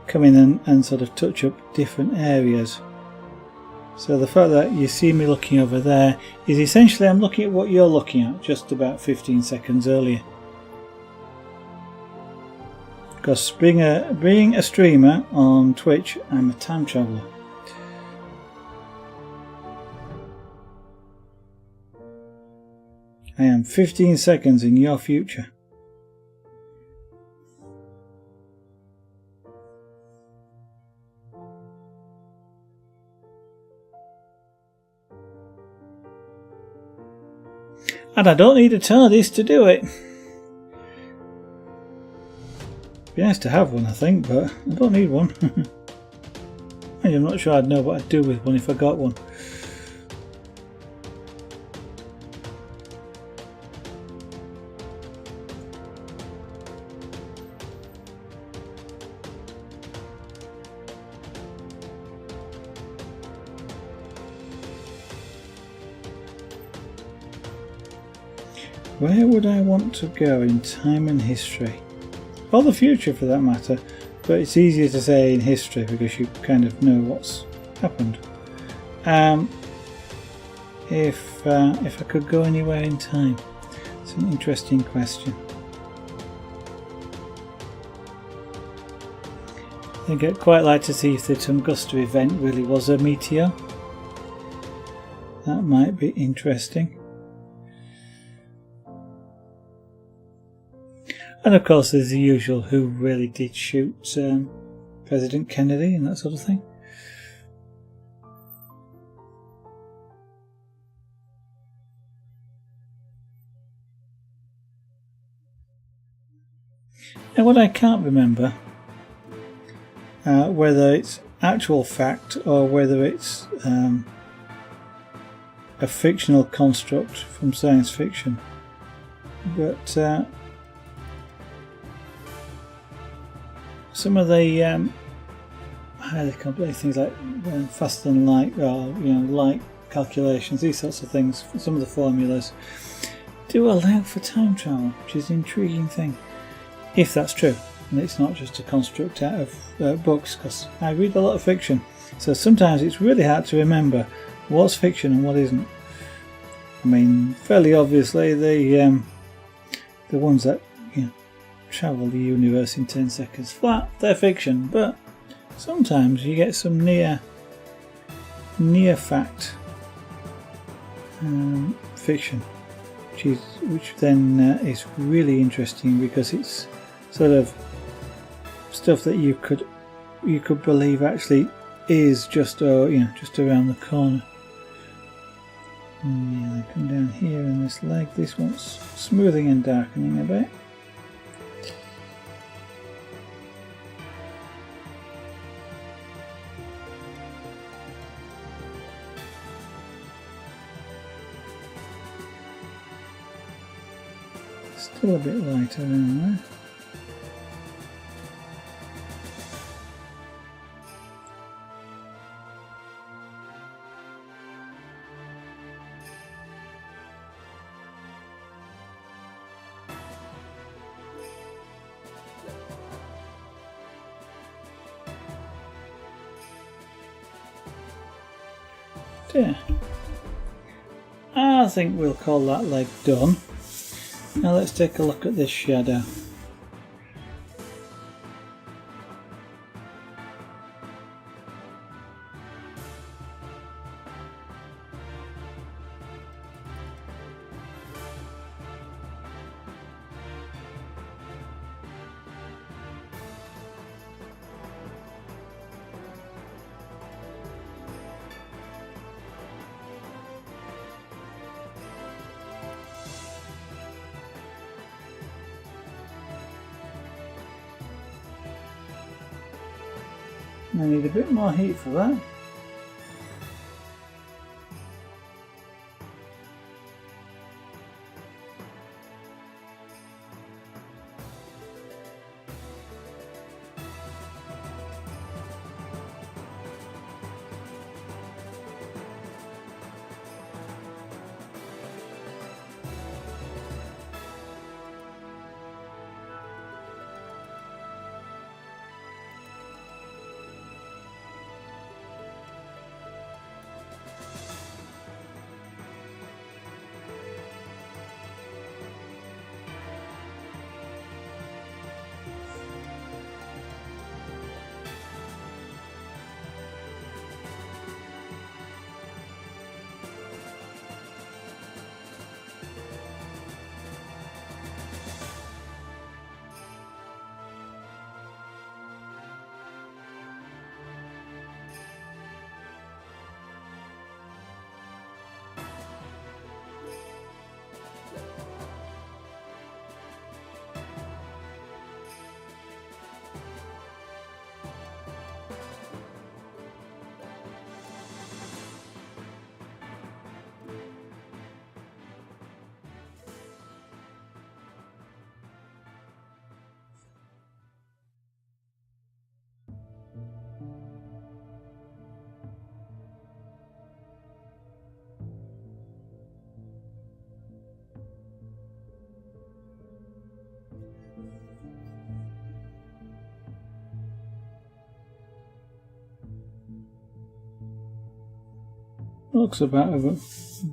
come in and sort of touch up different areas. So the fact that you see me looking over there is essentially I'm looking at what you're looking at just about 15 seconds earlier. Because being a streamer on Twitch, I'm a time traveller. I am 15 seconds in your future. And I don't need a TARDIS to do it. Be nice to have one, I think, but I don't need one. I'm not sure I'd know what I'd do with one if I got one. Where would I want to go in time and history? Or the future for that matter, but it's easier to say in history because you kind of know what's happened. If I could go anywhere in time, it's an interesting question. I think I'd quite like to see if the Tunguska event really was a meteor. That might be interesting. And of course there's the usual, who really did shoot President Kennedy and that sort of thing. Now what I can't remember, whether it's actual fact or whether it's a fictional construct from science fiction, but some of the highly complex things like faster than light, or light calculations, these sorts of things, some of the formulas do allow for time travel, which is an intriguing thing, if that's true, and it's not just a construct out of books, because I read a lot of fiction, so sometimes it's really hard to remember what's fiction and what isn't. I mean, fairly obviously the ones that travel the universe in 10 seconds flat, they're fiction, but sometimes you get some near fact fiction, which then is really interesting, because it's sort of stuff that you could believe actually is just just around the corner. And I come down here in this leg. This one's smoothing and darkening a bit. Still a bit lighter around there. There. I think we'll call that leg done. Now let's take a look at this shadow. I need a bit more heat for that. Looks about of a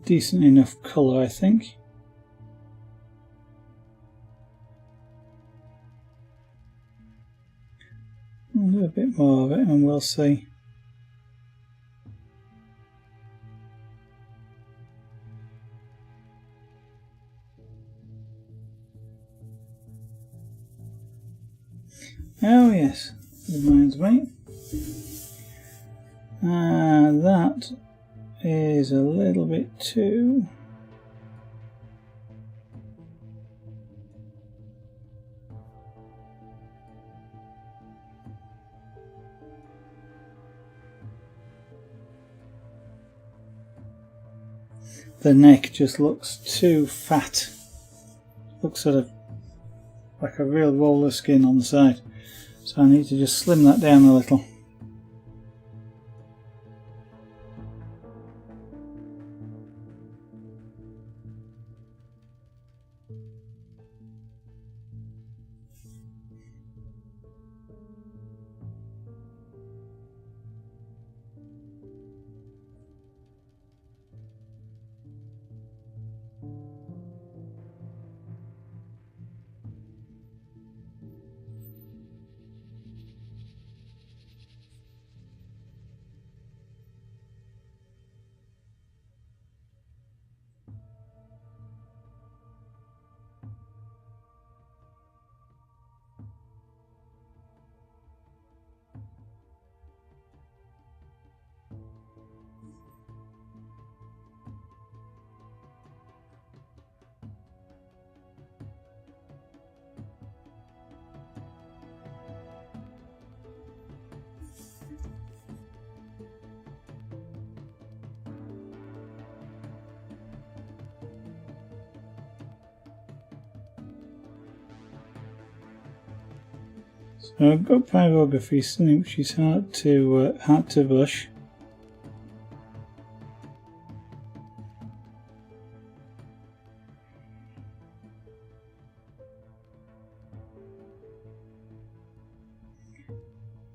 decent enough colour, I think. I'll do a bit more of it and we'll see. Oh yes, reminds me. That is a little bit too... The neck just looks too fat. Looks sort of like a real roller skin on the side. So I need to just slim that down a little. So I've got Pyrography, something which is hard to brush.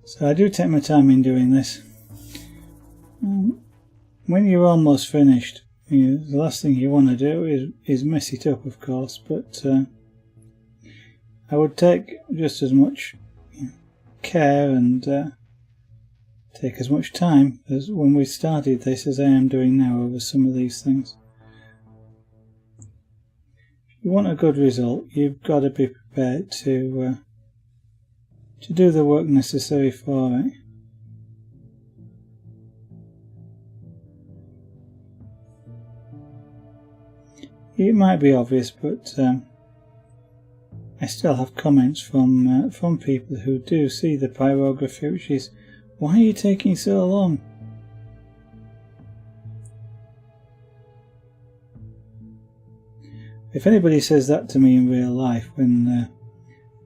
So I do take my time in doing this. When you're almost finished, the last thing you want to do is mess it up, of course, but I would take just as much care and take as much time as when we started this as I am doing now over some of these things. If you want a good result, you've got to be prepared to do the work necessary for it. It might be obvious, but I still have comments from people who do see the pyrography, which is Why are you taking so long? If anybody says that to me in real life, when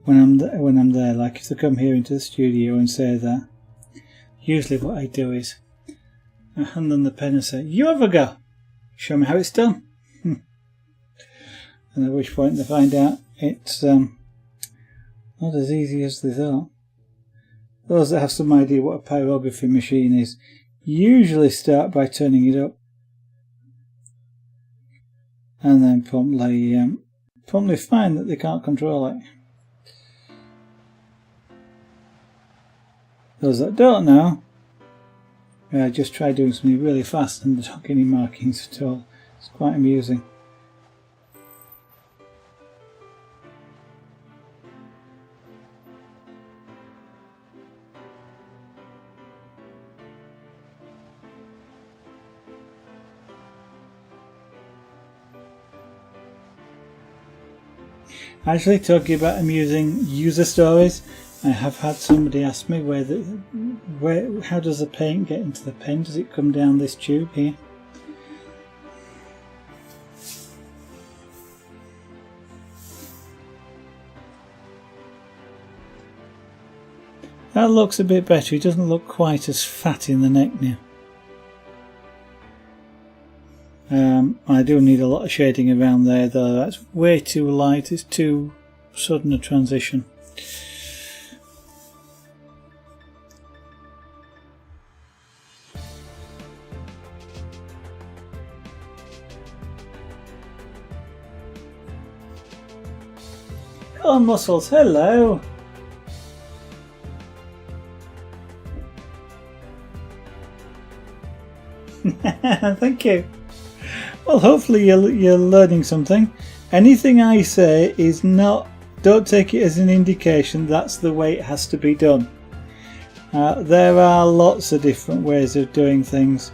I'm there, like if they come here into the studio and say that, usually what I do is I hand them the pen and say, "You have a go. Show me how it's done." And at which point they find out it's not as easy as they thought. Those that have some idea what a pyrography machine is usually start by turning it up and then promptly find that they can't control it. Those that don't know, just try doing something really fast and don't get any markings at all. It's quite amusing. Actually, talking about amusing user stories, I have had somebody ask me how does the paint get into the pen? Does it come down this tube here? That looks a bit better. It doesn't look quite as fat in the neck now. I do need a lot of shading around there though. That's way too light. It's too sudden a transition. Hello Muscles, hello! Thank you. Well, hopefully you're learning something. Anything I say is not, don't take it as an indication that's the way it has to be done. There are lots of different ways of doing things.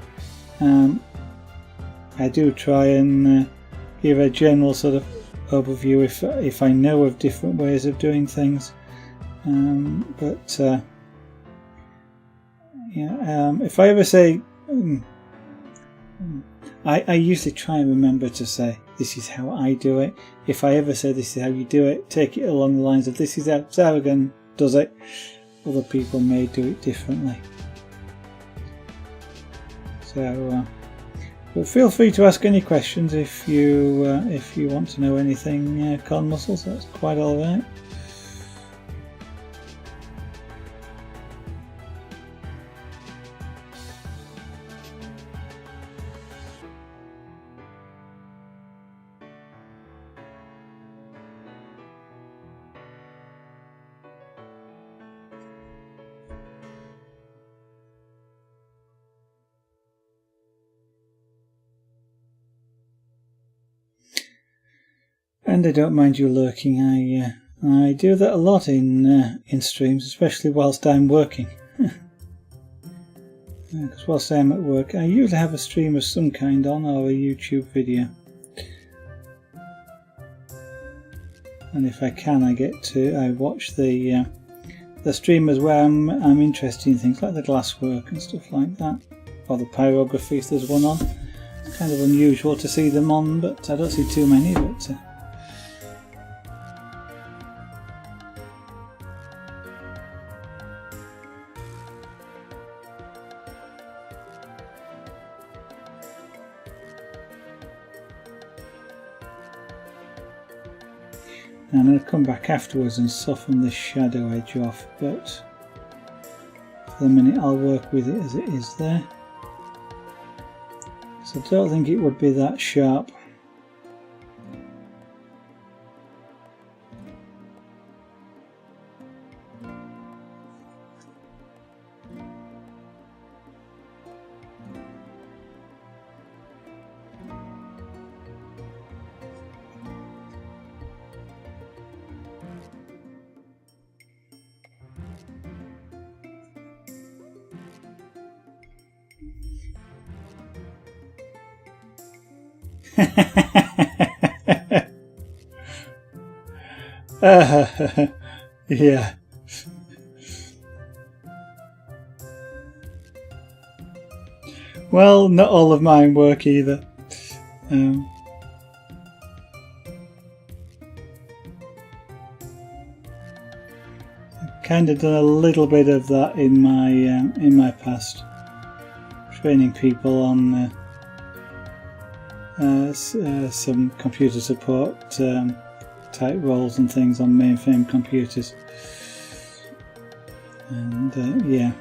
I do try and give a general sort of overview if I know of different ways of doing things. If I ever say I usually try and remember to say this is how I do it. If I ever say this is how you do it, take it along the lines of this is how Zaragan does it. Other people may do it differently. So, but feel free to ask any questions if you want to know anything, Con Muscles. That's quite all right. And I don't mind you lurking. I do that a lot in streams, especially whilst I'm working. Because whilst I'm at work, I usually have a stream of some kind on or a YouTube video. And if I can, I watch the streamers where I'm interested in things like the glasswork and stuff like that, or the pyrography if there's one on. It's kind of unusual to see them on, but I don't see too many. But I'm going to come back afterwards and soften this shadow edge off, but for the minute I'll work with it as it is there. So I don't think it would be that sharp. Yeah. Well, not all of mine work either. I've kind of done a little bit of that in my past, training people on some computer support type roles and things on mainframe computers, and yeah.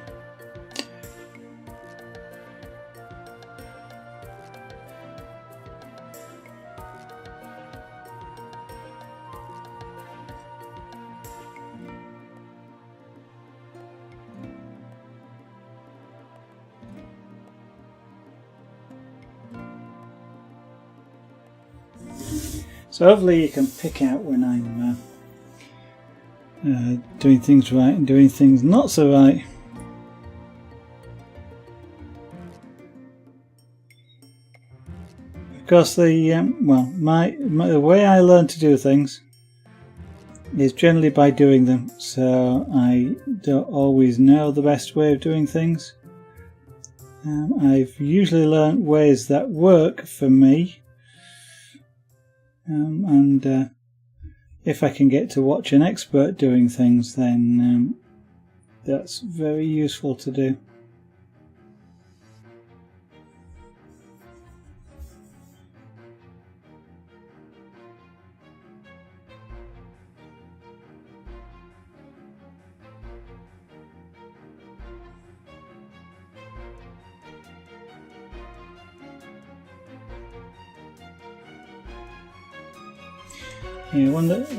So hopefully you can pick out when I'm doing things right and doing things not so right. Of course, the way I learn to do things is generally by doing them. So I don't always know the best way of doing things. I've usually learned ways that work for me. And if I can get to watch an expert doing things, then that's very useful to do. Yeah,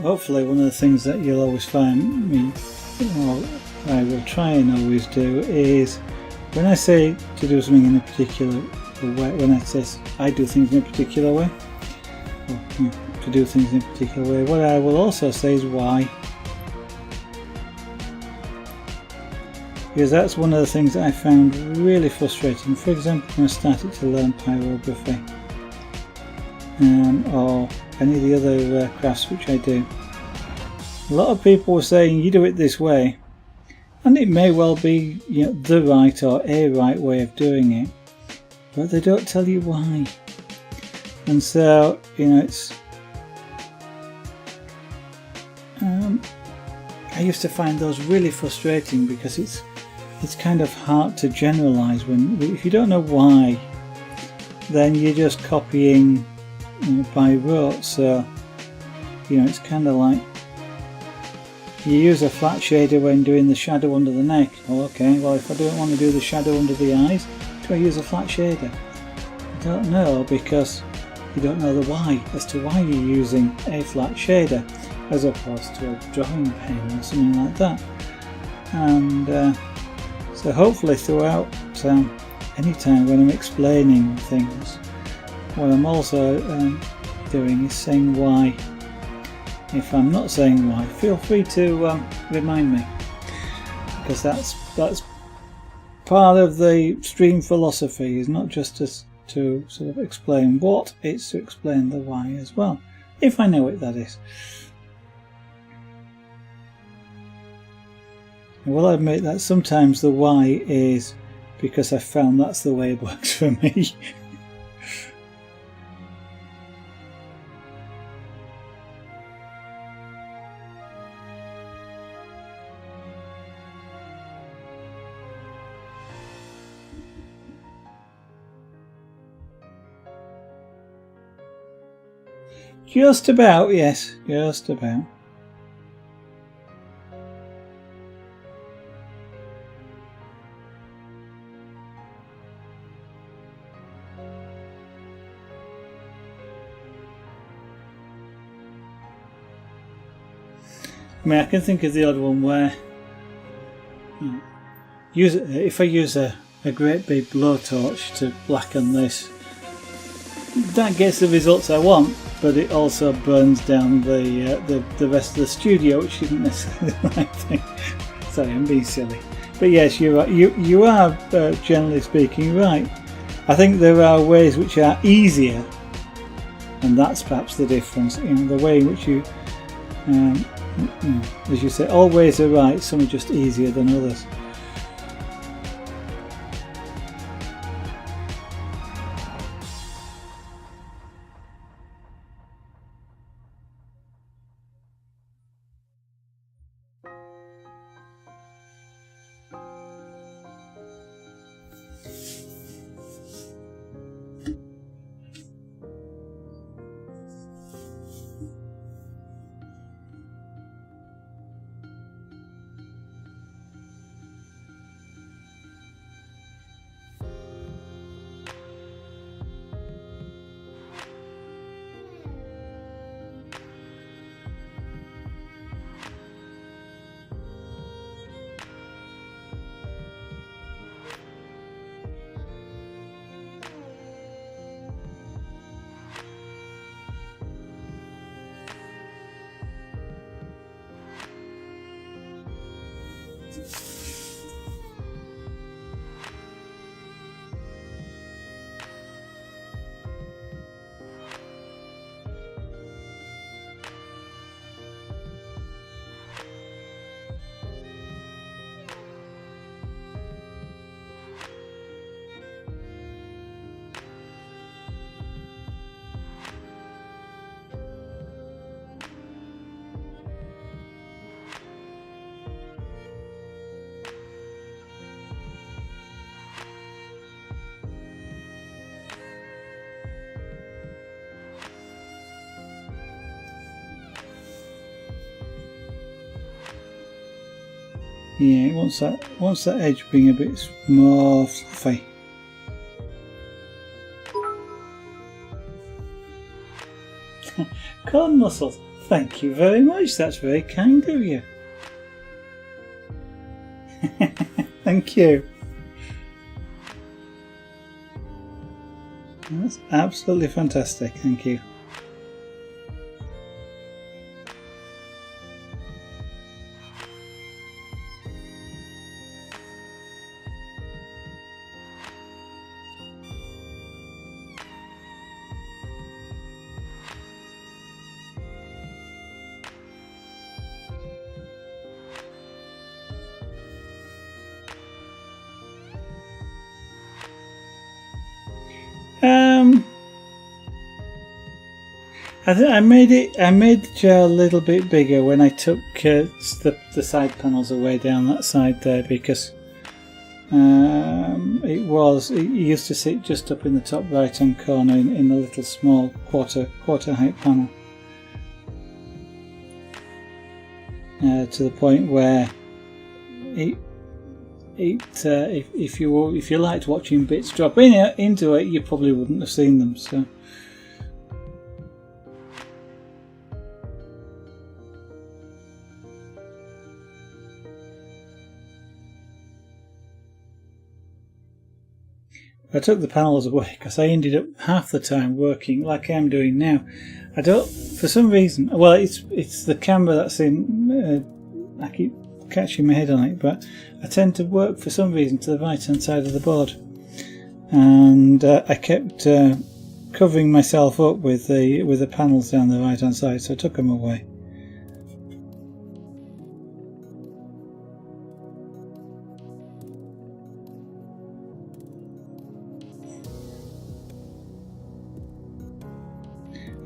hopefully one of the things that you'll always find me, or I will try and always do, is when I say to do something in a particular way, when I say I do things in a particular way, or to do things in a particular way, what I will also say is why. Because that's one of the things that I found really frustrating. For example, when I started to learn pyrography, or any of the other crafts which I do, a lot of people were saying you do it this way, and it may well be the right or a right way of doing it, but they don't tell you why. And so it's I used to find those really frustrating, because it's kind of hard to generalize if you don't know why, then you're just copying by rote. So it's kind of like you use a flat shader when doing the shadow under the neck. Oh, okay, well, if I don't want to do the shadow under the eyes, do I use a flat shader? I don't know, because you don't know the why as to why you're using a flat shader as opposed to a drawing pen or something like that. And so hopefully throughout any time when I'm explaining things, what I'm also doing is saying why. If I'm not saying why, feel free to remind me, because that's part of the stream philosophy, is not just to sort of explain what, it's to explain the why as well, if I know it, that is. I will admit that sometimes the why is because I found that's the way it works for me. Just about, yes, just about. I mean, I can think of the odd one where if I use a great big blowtorch to blacken this, that gets the results I want, but it also burns down the rest of the studio, which isn't necessarily the right thing. Sorry, I'm being silly. But yes, you're right. You are generally speaking right. I think there are ways which are easier, and that's perhaps the difference in the way in which you, as you say, all ways are right. Some are just easier than others. Yeah, wants that edge being a bit more fluffy. Corn mussels, thank you very much. That's very kind of you. Thank you. That's absolutely fantastic. Thank you. I made the jar a little bit bigger when I took the side panels away down that side there, because it used to sit just up in the top right hand corner in the little small quarter height panel, to the point where if you liked watching bits drop into it, you probably wouldn't have seen them. So. I took the panels away because I ended up half the time working like I'm doing now. I don't, for some reason, well, it's the camera that's in, I keep catching my head on it, but I tend to work for some reason to the right hand side of the board, and I kept covering myself up with the panels down the right hand side, so I took them away.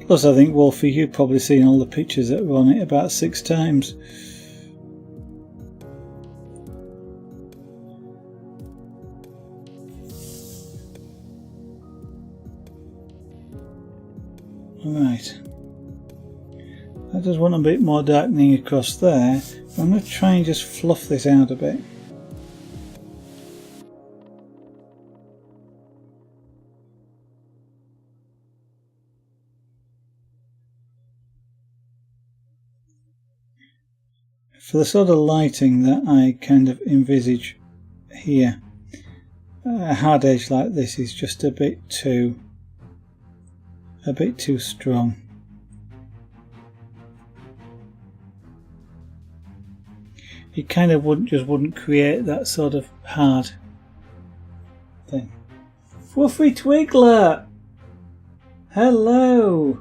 Plus, I think, Wolfie, you've probably seen all the pictures that were on it about 6 times. Right. I just want a bit more darkening across there. I'm going to try and just fluff this out a bit. For the sort of lighting that I kind of envisage here, a hard edge like this is just a bit too strong. It kind of wouldn't create that sort of hard thing. Fluffy Twiggler! Hello!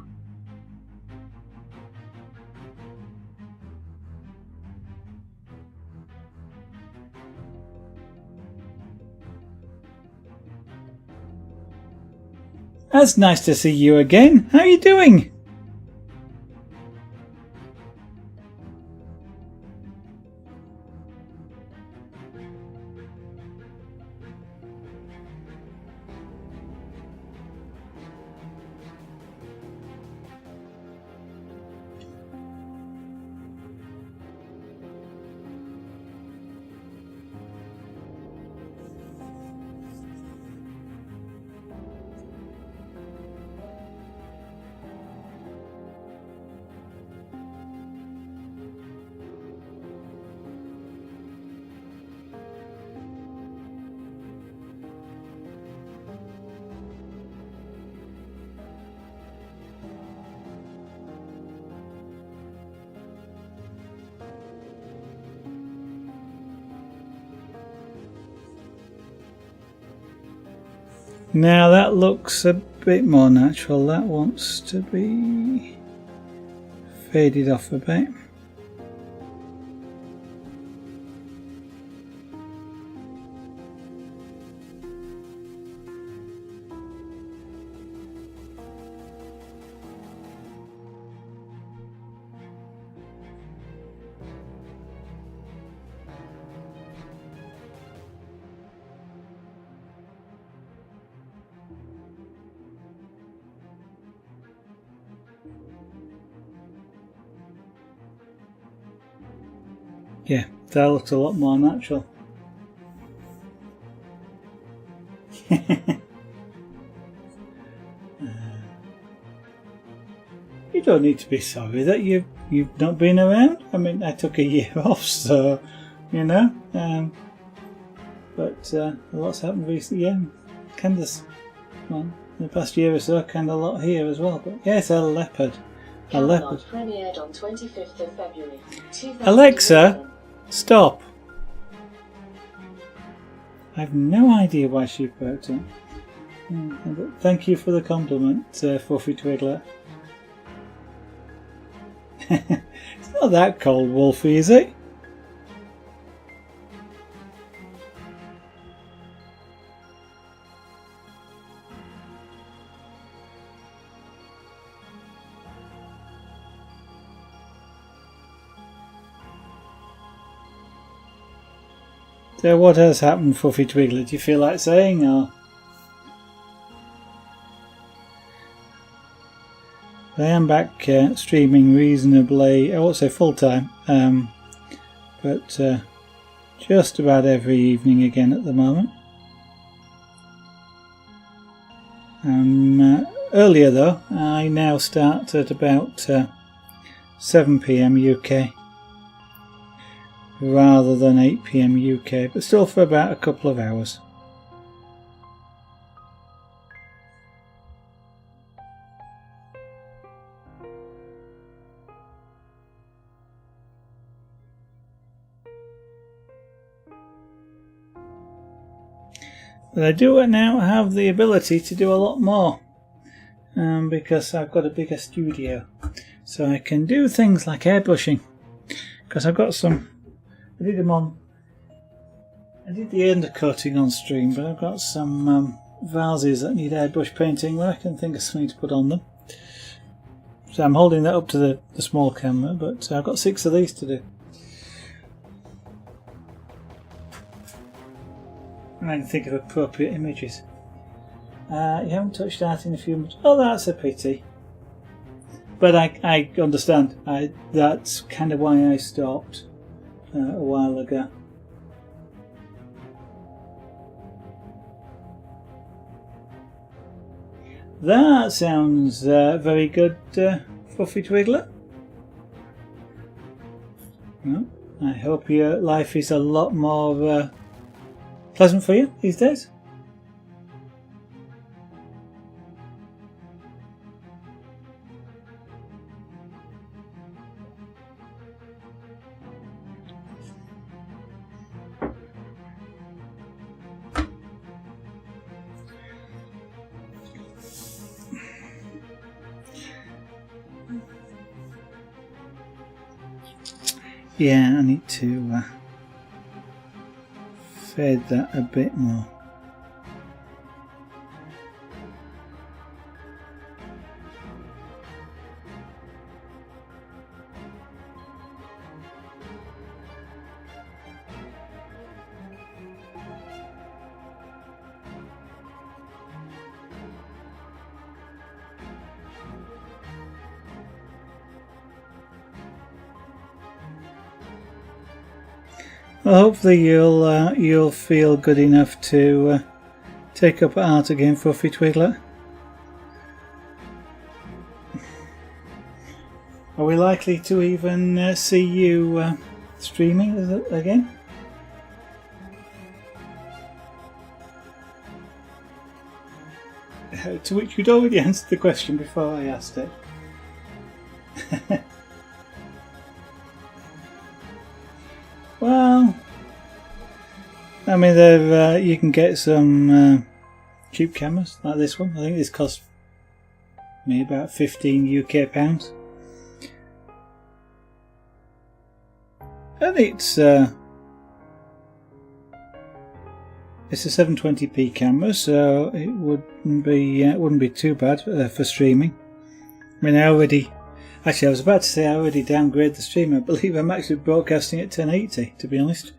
That's nice to see you again. How are you doing? Now that looks a bit more natural. That wants to be faded off a bit. Yeah, that looks a lot more natural. You don't need to be sorry that you've not been around. I mean, I took a year off, so you know. But a lot's happened recently. Yeah, Candace, well, in the past year or so, kind of a lot here as well. But yeah, it's a leopard. A leopard. Premiered on 25th of February. Alexa, stop. I have no idea why she perked up. But thank you for the compliment, Fluffy Twiggler. It's not that cold, Wolfie, is it? So what has happened, Fluffy Twiggler? Do you feel like saying, or? I am back streaming reasonably, I won't say full time, but just about every evening again at the moment. Earlier though, I now start at about 7 PM UK rather than 8 PM UK, but still for about a couple of hours. But I do now have the ability to do a lot more because I've got a bigger studio, so I can do things like airbrushing. Because I've got some, I did the undercoating on stream, but I've got some vases that need airbrush painting where I can think of something to put on them. So I'm holding that up to the small camera, but I've got 6 of these to do. I can think of appropriate images. You haven't touched that in a few months. Oh, that's a pity. But I understand. That's kind of why I stopped a while ago. That sounds very good, Fluffy Twiggler. Well, I hope your life is a lot more pleasant for you these days. Yeah, I need to fade that a bit more. Well, hopefully you'll feel good enough to take up art again, Fluffy Twiggler. Are we likely to even see you streaming again? To which you'd already answered the question before I asked it. Well, I mean, you can get some cheap cameras like this one. I think this cost me about 15 UK pounds. And it's a 720p camera, so it wouldn't be too bad for streaming. I mean, I was about to say I already downgraded the stream. I believe I'm actually broadcasting at 1080, to be honest.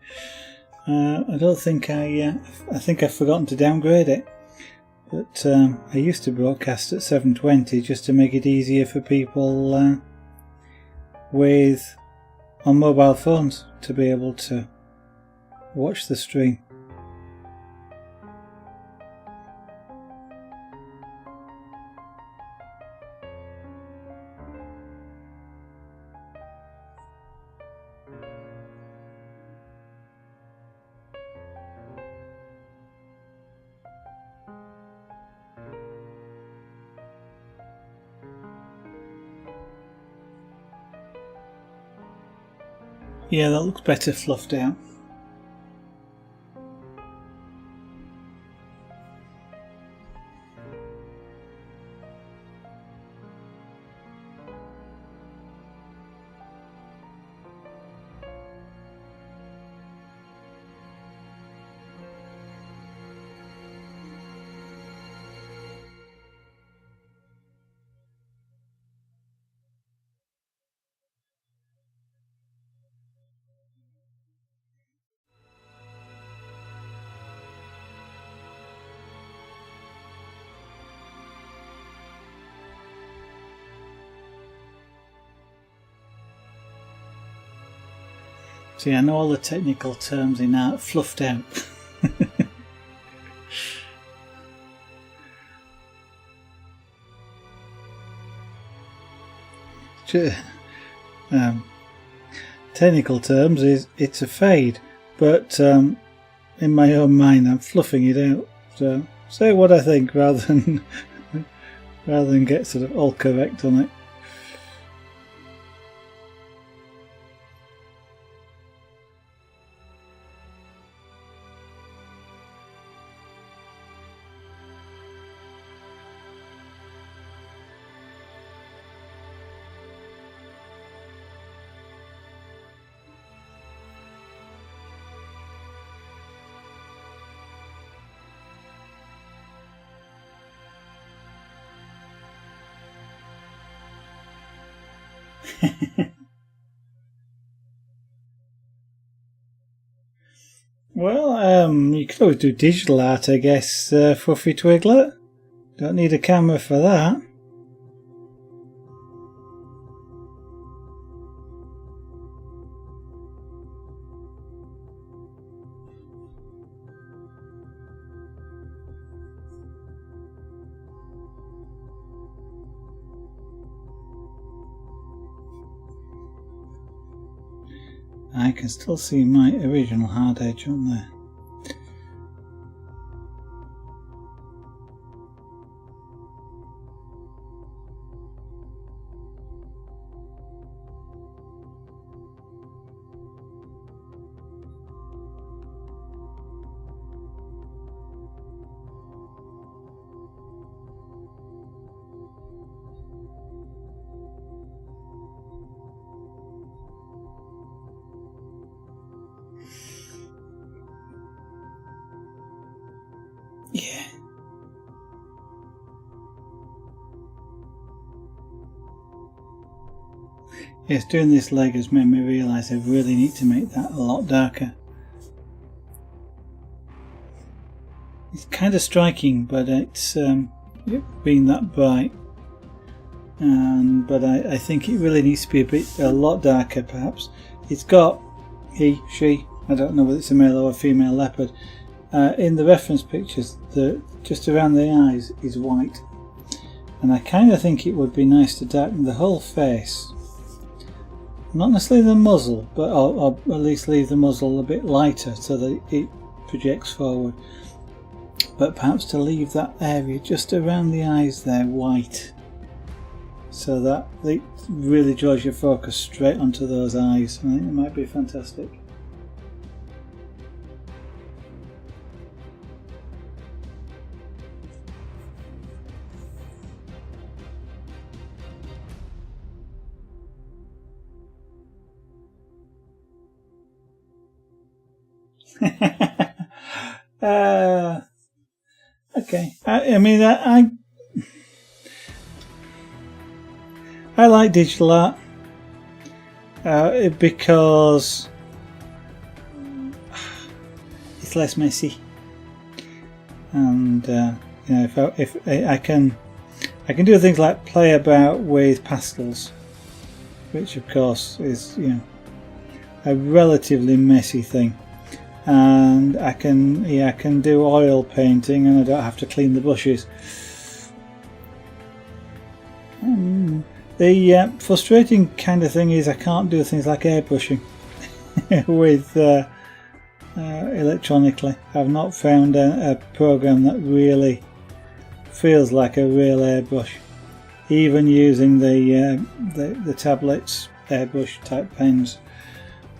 I don't think I think I've forgotten to downgrade it. But I used to broadcast at 720 just to make it easier for people on mobile phones to be able to watch the stream. Yeah, that looks better fluffed out. See, I know all the technical terms in art, fluffed out. Technical terms is it's a fade, but in my own mind I'm fluffing it out. So say what I think rather than get sort of all correct on it. Well, you could always do digital art, I guess, Fluffy Twiglet. Don't need a camera for that. I can still see my original hard edge on there. Yeah. Yes, doing this leg has made me realise I really need to make that a lot darker. It's kind of striking, but it's being that bright. But I think it really needs to be a lot darker, perhaps. It's got she, I don't know whether it's a male or a female leopard. In the reference pictures, just around the eyes is white, and I kind of think it would be nice to darken the whole face. Not necessarily the muzzle, but or at least leave the muzzle a bit lighter so that it projects forward. But perhaps to leave that area just around the eyes there white, so that it really draws your focus straight onto those eyes. I think it might be fantastic. Okay. I mean, I like digital art because it's less messy, and you know, if I can do things like play about with pastels, which of course is, you know, a relatively messy thing, and I can do oil painting and I don't have to clean the brushes. The frustrating kind of thing is I can't do things like airbrushing with electronically. I've not found a program that really feels like a real airbrush. Even using the tablets airbrush type pens,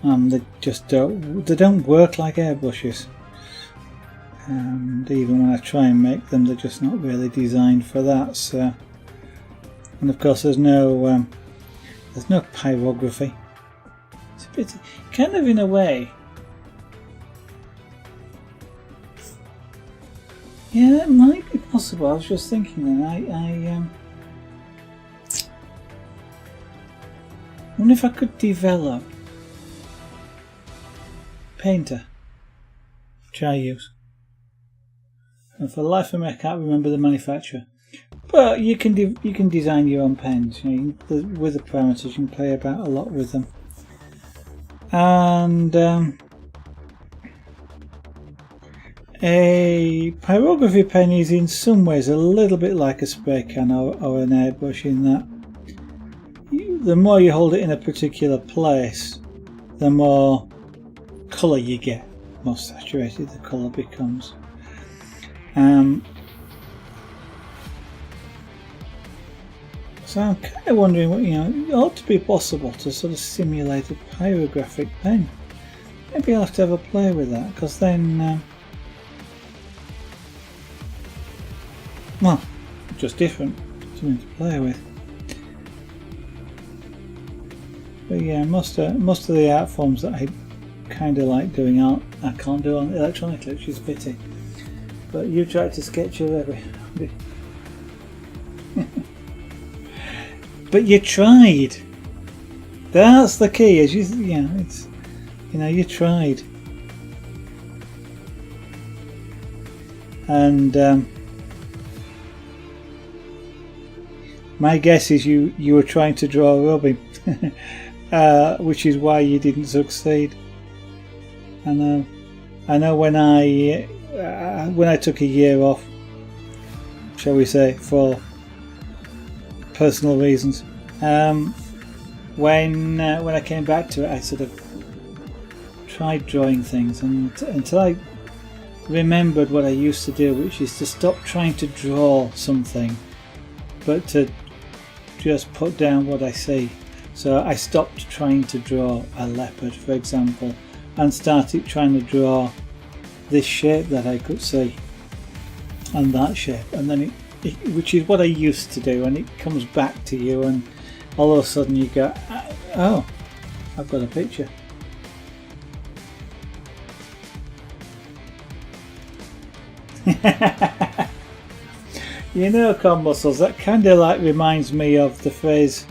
they just don't work like airbrushes. And even when I try and make them, they're just not really designed for that. So, and of course, there's no pyrography. It's a bit kind of in a way. Yeah, that might be possible. I was just thinking then. I wonder if I could develop Painter, which I use. And for the life of me, I can't remember the manufacturer. But you can design your own pens. You know, with the parameters, you can play about a lot with them. And a pyrography pen is in some ways a little bit like a spray can or an airbrush, in that the more you hold it in a particular place, the more colour you get, more saturated the colour becomes. So I'm kind of wondering what, you know, it ought to be possible to sort of simulate a pyrographic pen. Maybe I'll have to have a play with that, because then well, just different, something to play with. But yeah, most of the art forms that I kind of like doing art, I can't do on electronically, which is a pity. But you tried to sketch already. But you tried. That's the key. Is you tried. And my guess is you were trying to draw rubbing, which is why you didn't succeed. I know when I took a year off, shall we say, for personal reasons, when I came back to it, I sort of tried drawing things, and until I remembered what I used to do, which is to stop trying to draw something, but to just put down what I see. So I stopped trying to draw a leopard, for example, and started trying to draw this shape that I could see, and that shape, and then which is what I used to do, and it comes back to you, and all of a sudden you go, oh, I've got a picture. You know, corn mussels, that kind of like reminds me of the phrase,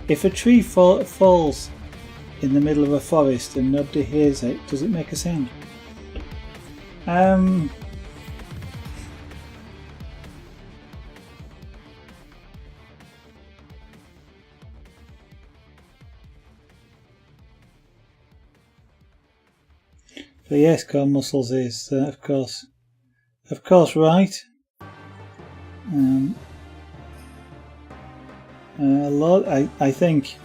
if a tree falls in the middle of a forest and nobody hears it, does it make a sound? But yes, corn mussels is of course right. A lot. I think,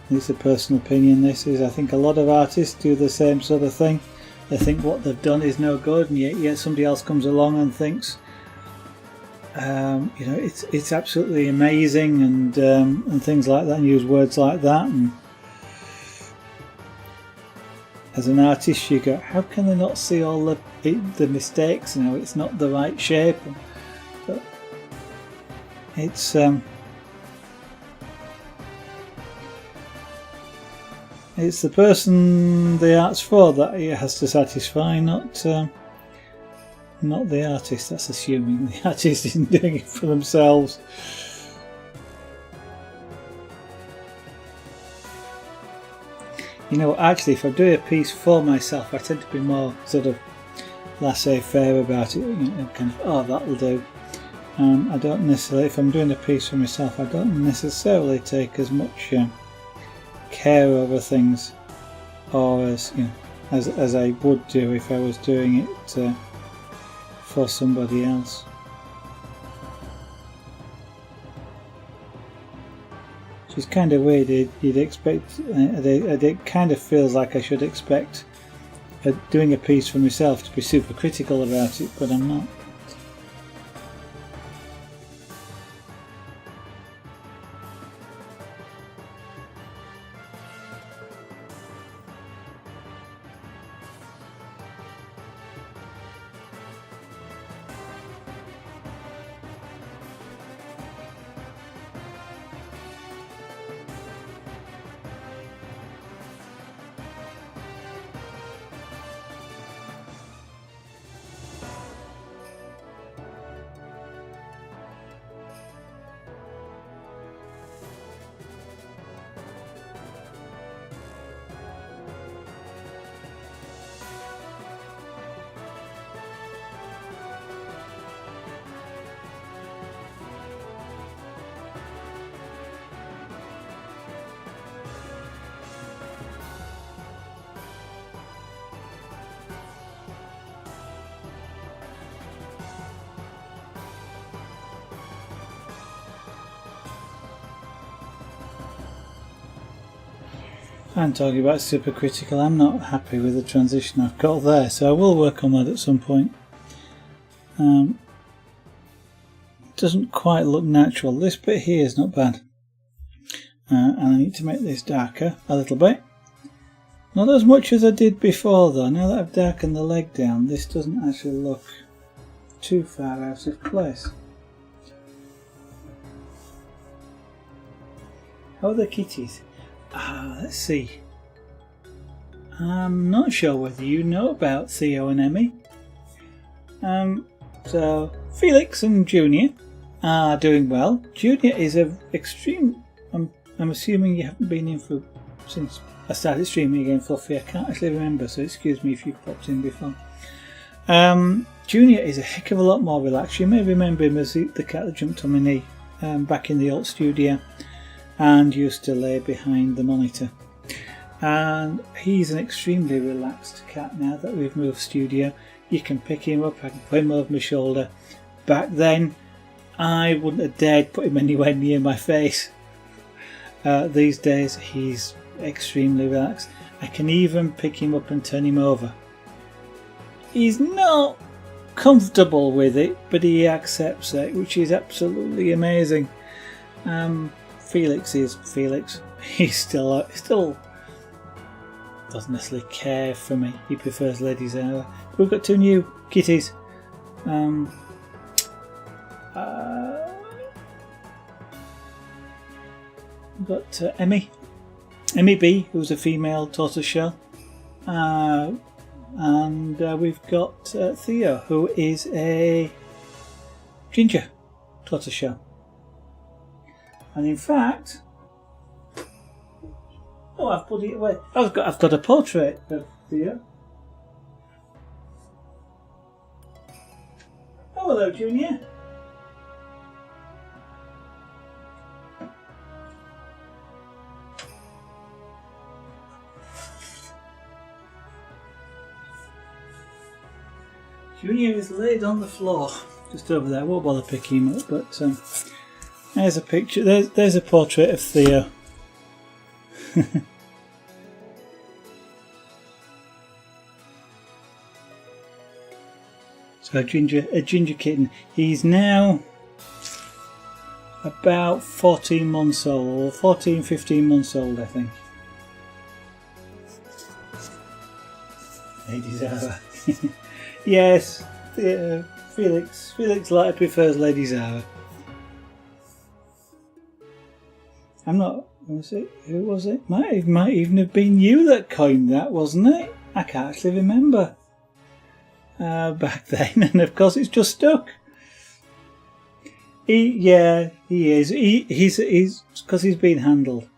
it's a personal opinion. I think a lot of artists do the same sort of thing. They think what they've done is no good, and yet somebody else comes along and thinks, it's absolutely amazing, and things like that, and use words like that. And as an artist, you go, how can they not see all the mistakes? You know, it's not the right shape. But it's It's the person the art's for that it has to satisfy, not the artist. That's assuming the artist isn't doing it for themselves. You know, actually, if I do a piece for myself, I tend to be more sort of laissez-faire about it. You know, kind of, oh, that'll do. I don't necessarily, if I'm doing a piece for myself, I don't necessarily take as much care over things, or as you know, as I would do if I was doing it for somebody else. Which is kind of weird. You'd expect. It kind of feels like I should expect doing a piece for myself to be super critical about it, but I'm not. I'm talking about super critical. I'm not happy with the transition I've got there, so I will work on that at some point. Doesn't quite look natural. This bit here is not bad, and I need to make this darker a little bit. Not as much as I did before though. Now that I've darkened the leg down, this doesn't actually look too far out of place. How are the kitties? Let's see. I'm not sure whether you know about Theo and Emmy. So Felix and Junior are doing well. Junior is a extreme. I'm assuming you haven't been in for since I started streaming again, Fluffy. I can't actually remember, so excuse me if you've popped in before. Junior is a heck of a lot more relaxed. You may remember him as the cat that jumped on my knee back in the old studio and used to lay behind the monitor. And he's an extremely relaxed cat now that we've moved studio. You can pick him up, I can put him over my shoulder. Back then, I wouldn't have dared put him anywhere near my face. These days, he's extremely relaxed. I can even pick him up and turn him over. He's not comfortable with it, but he accepts it, which is absolutely amazing. Felix is Felix. He still doesn't necessarily care for me. He prefers Lady's Hour. We've got two new kitties. We've got Emmy B, who's a female tortoiseshell, and we've got Theo, who is a ginger tortoiseshell. And in fact, I've put it away. I've got a portrait of Theo. Oh, hello, Junior. Junior is laid on the floor, just over there. I won't bother picking him up, but there's a picture. There's a portrait of Theo. So a ginger kitten. He's now about 14 months old, 15 months old, I think. Ladies Hour. Yes, Felix prefers Ladies Hour. I'm not Was it? Who was it? Might even have been you that coined that, wasn't it? I can't actually remember back then, and of course it's just stuck. He is. He's because he's been handled.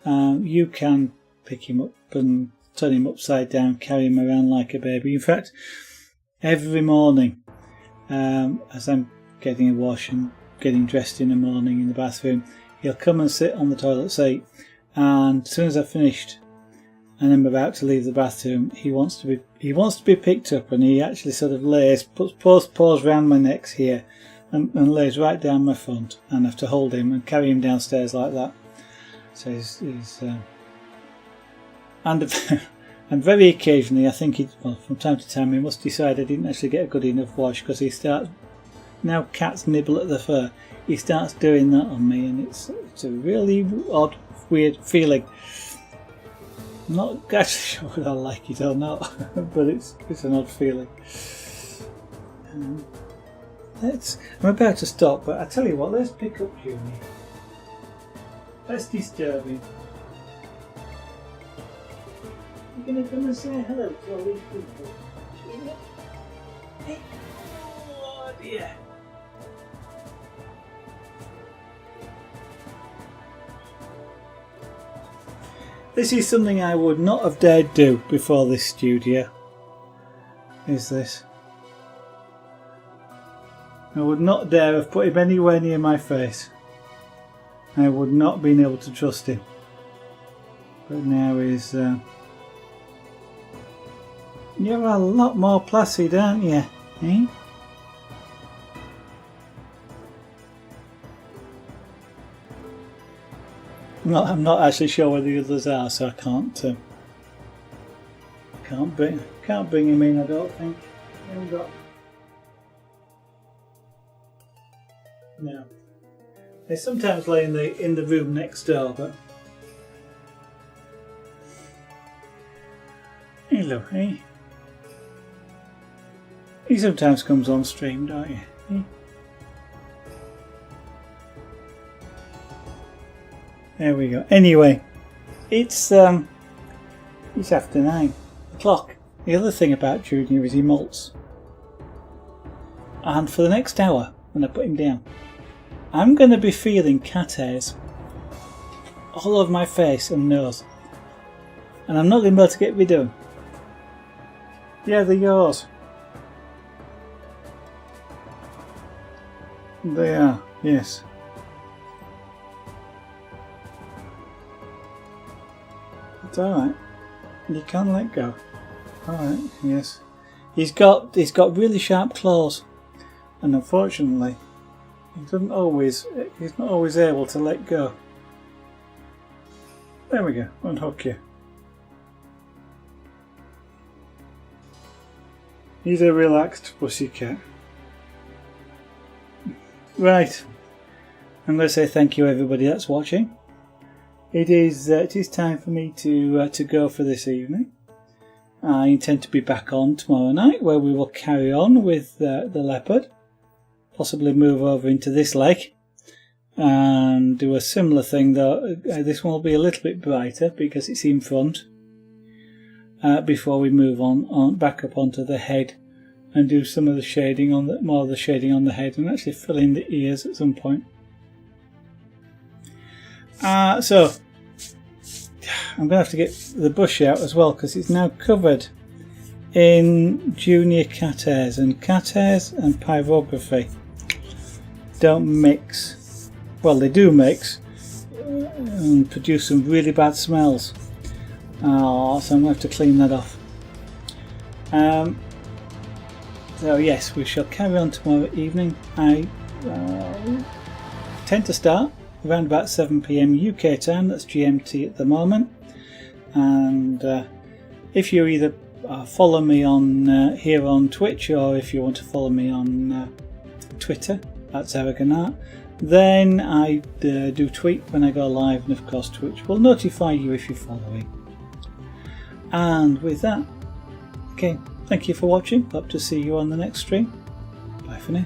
You can pick him up and turn him upside down, carry him around like a baby. In fact, every morning, as I'm getting a wash and getting dressed in the morning in the bathroom, he'll come and sit on the toilet seat, and as soon as I've finished and I'm about to leave the bathroom, he wants to be picked up, and he actually sort of puts both paws round my neck here and lays right down my front, and I have to hold him and carry him downstairs like that. So he's and very occasionally, I think from time to time, he must decide I didn't actually get a good enough wash, because he starts, now cats nibble at the fur, he starts doing that on me, and it's a really odd, weird feeling. I'm not actually sure whether I like it or not, but it's an odd feeling. I'm about to stop, but I tell you what, let's pick up Junior. Let's disturb him. You're going to come and say hello to all these people? Hey. Oh dear. This is something I would not have dared do before this studio. Is this? I would not dare have put him anywhere near my face. I would not have been able to trust him. But now he's... You're a lot more placid, aren't you? Eh? I'm not actually sure where the others are, so I can't bring him in, I don't think. No. They sometimes lay in the room next door, but hello, eh? He sometimes comes on stream, don't you? Eh? There we go. Anyway, it's after 9 o'clock. The other thing about Junior is he molts. And for the next hour, when I put him down, I'm going to be feeling cat hairs all over my face and nose. And I'm not going to be able to get rid of them. Yeah, they're yours. They are, yes. It's alright. You can let go. Alright, yes. He's got really sharp claws, and unfortunately he's not always able to let go. There we go, unhook you. He's a relaxed pussycat. Right. I'm going to say thank you everybody that's watching. It is time for me to go for this evening. I intend to be back on tomorrow night, where we will carry on with the leopard, possibly move over into this lake and do a similar thing, though this one will be a little bit brighter because it's in front, before we move on back up onto the head and do some of the shading more of the shading on the head, and actually fill in the ears at some point. So I'm going to have to get the bush out as well, because it's now covered in junior cat hairs, and pyrography don't mix. Well, they do mix and produce some really bad smells. So I'm going to have to clean that off. So yes, we shall carry on tomorrow evening. I tend to start around about 7 PM UK time, that's GMT at the moment. And if you either follow me on here on Twitch, or if you want to follow me on Twitter at Zaraganart, then I do tweet when I go live, and of course Twitch will notify you if you're following. And with that, okay, thank you for watching. Hope to see you on the next stream. Bye for now.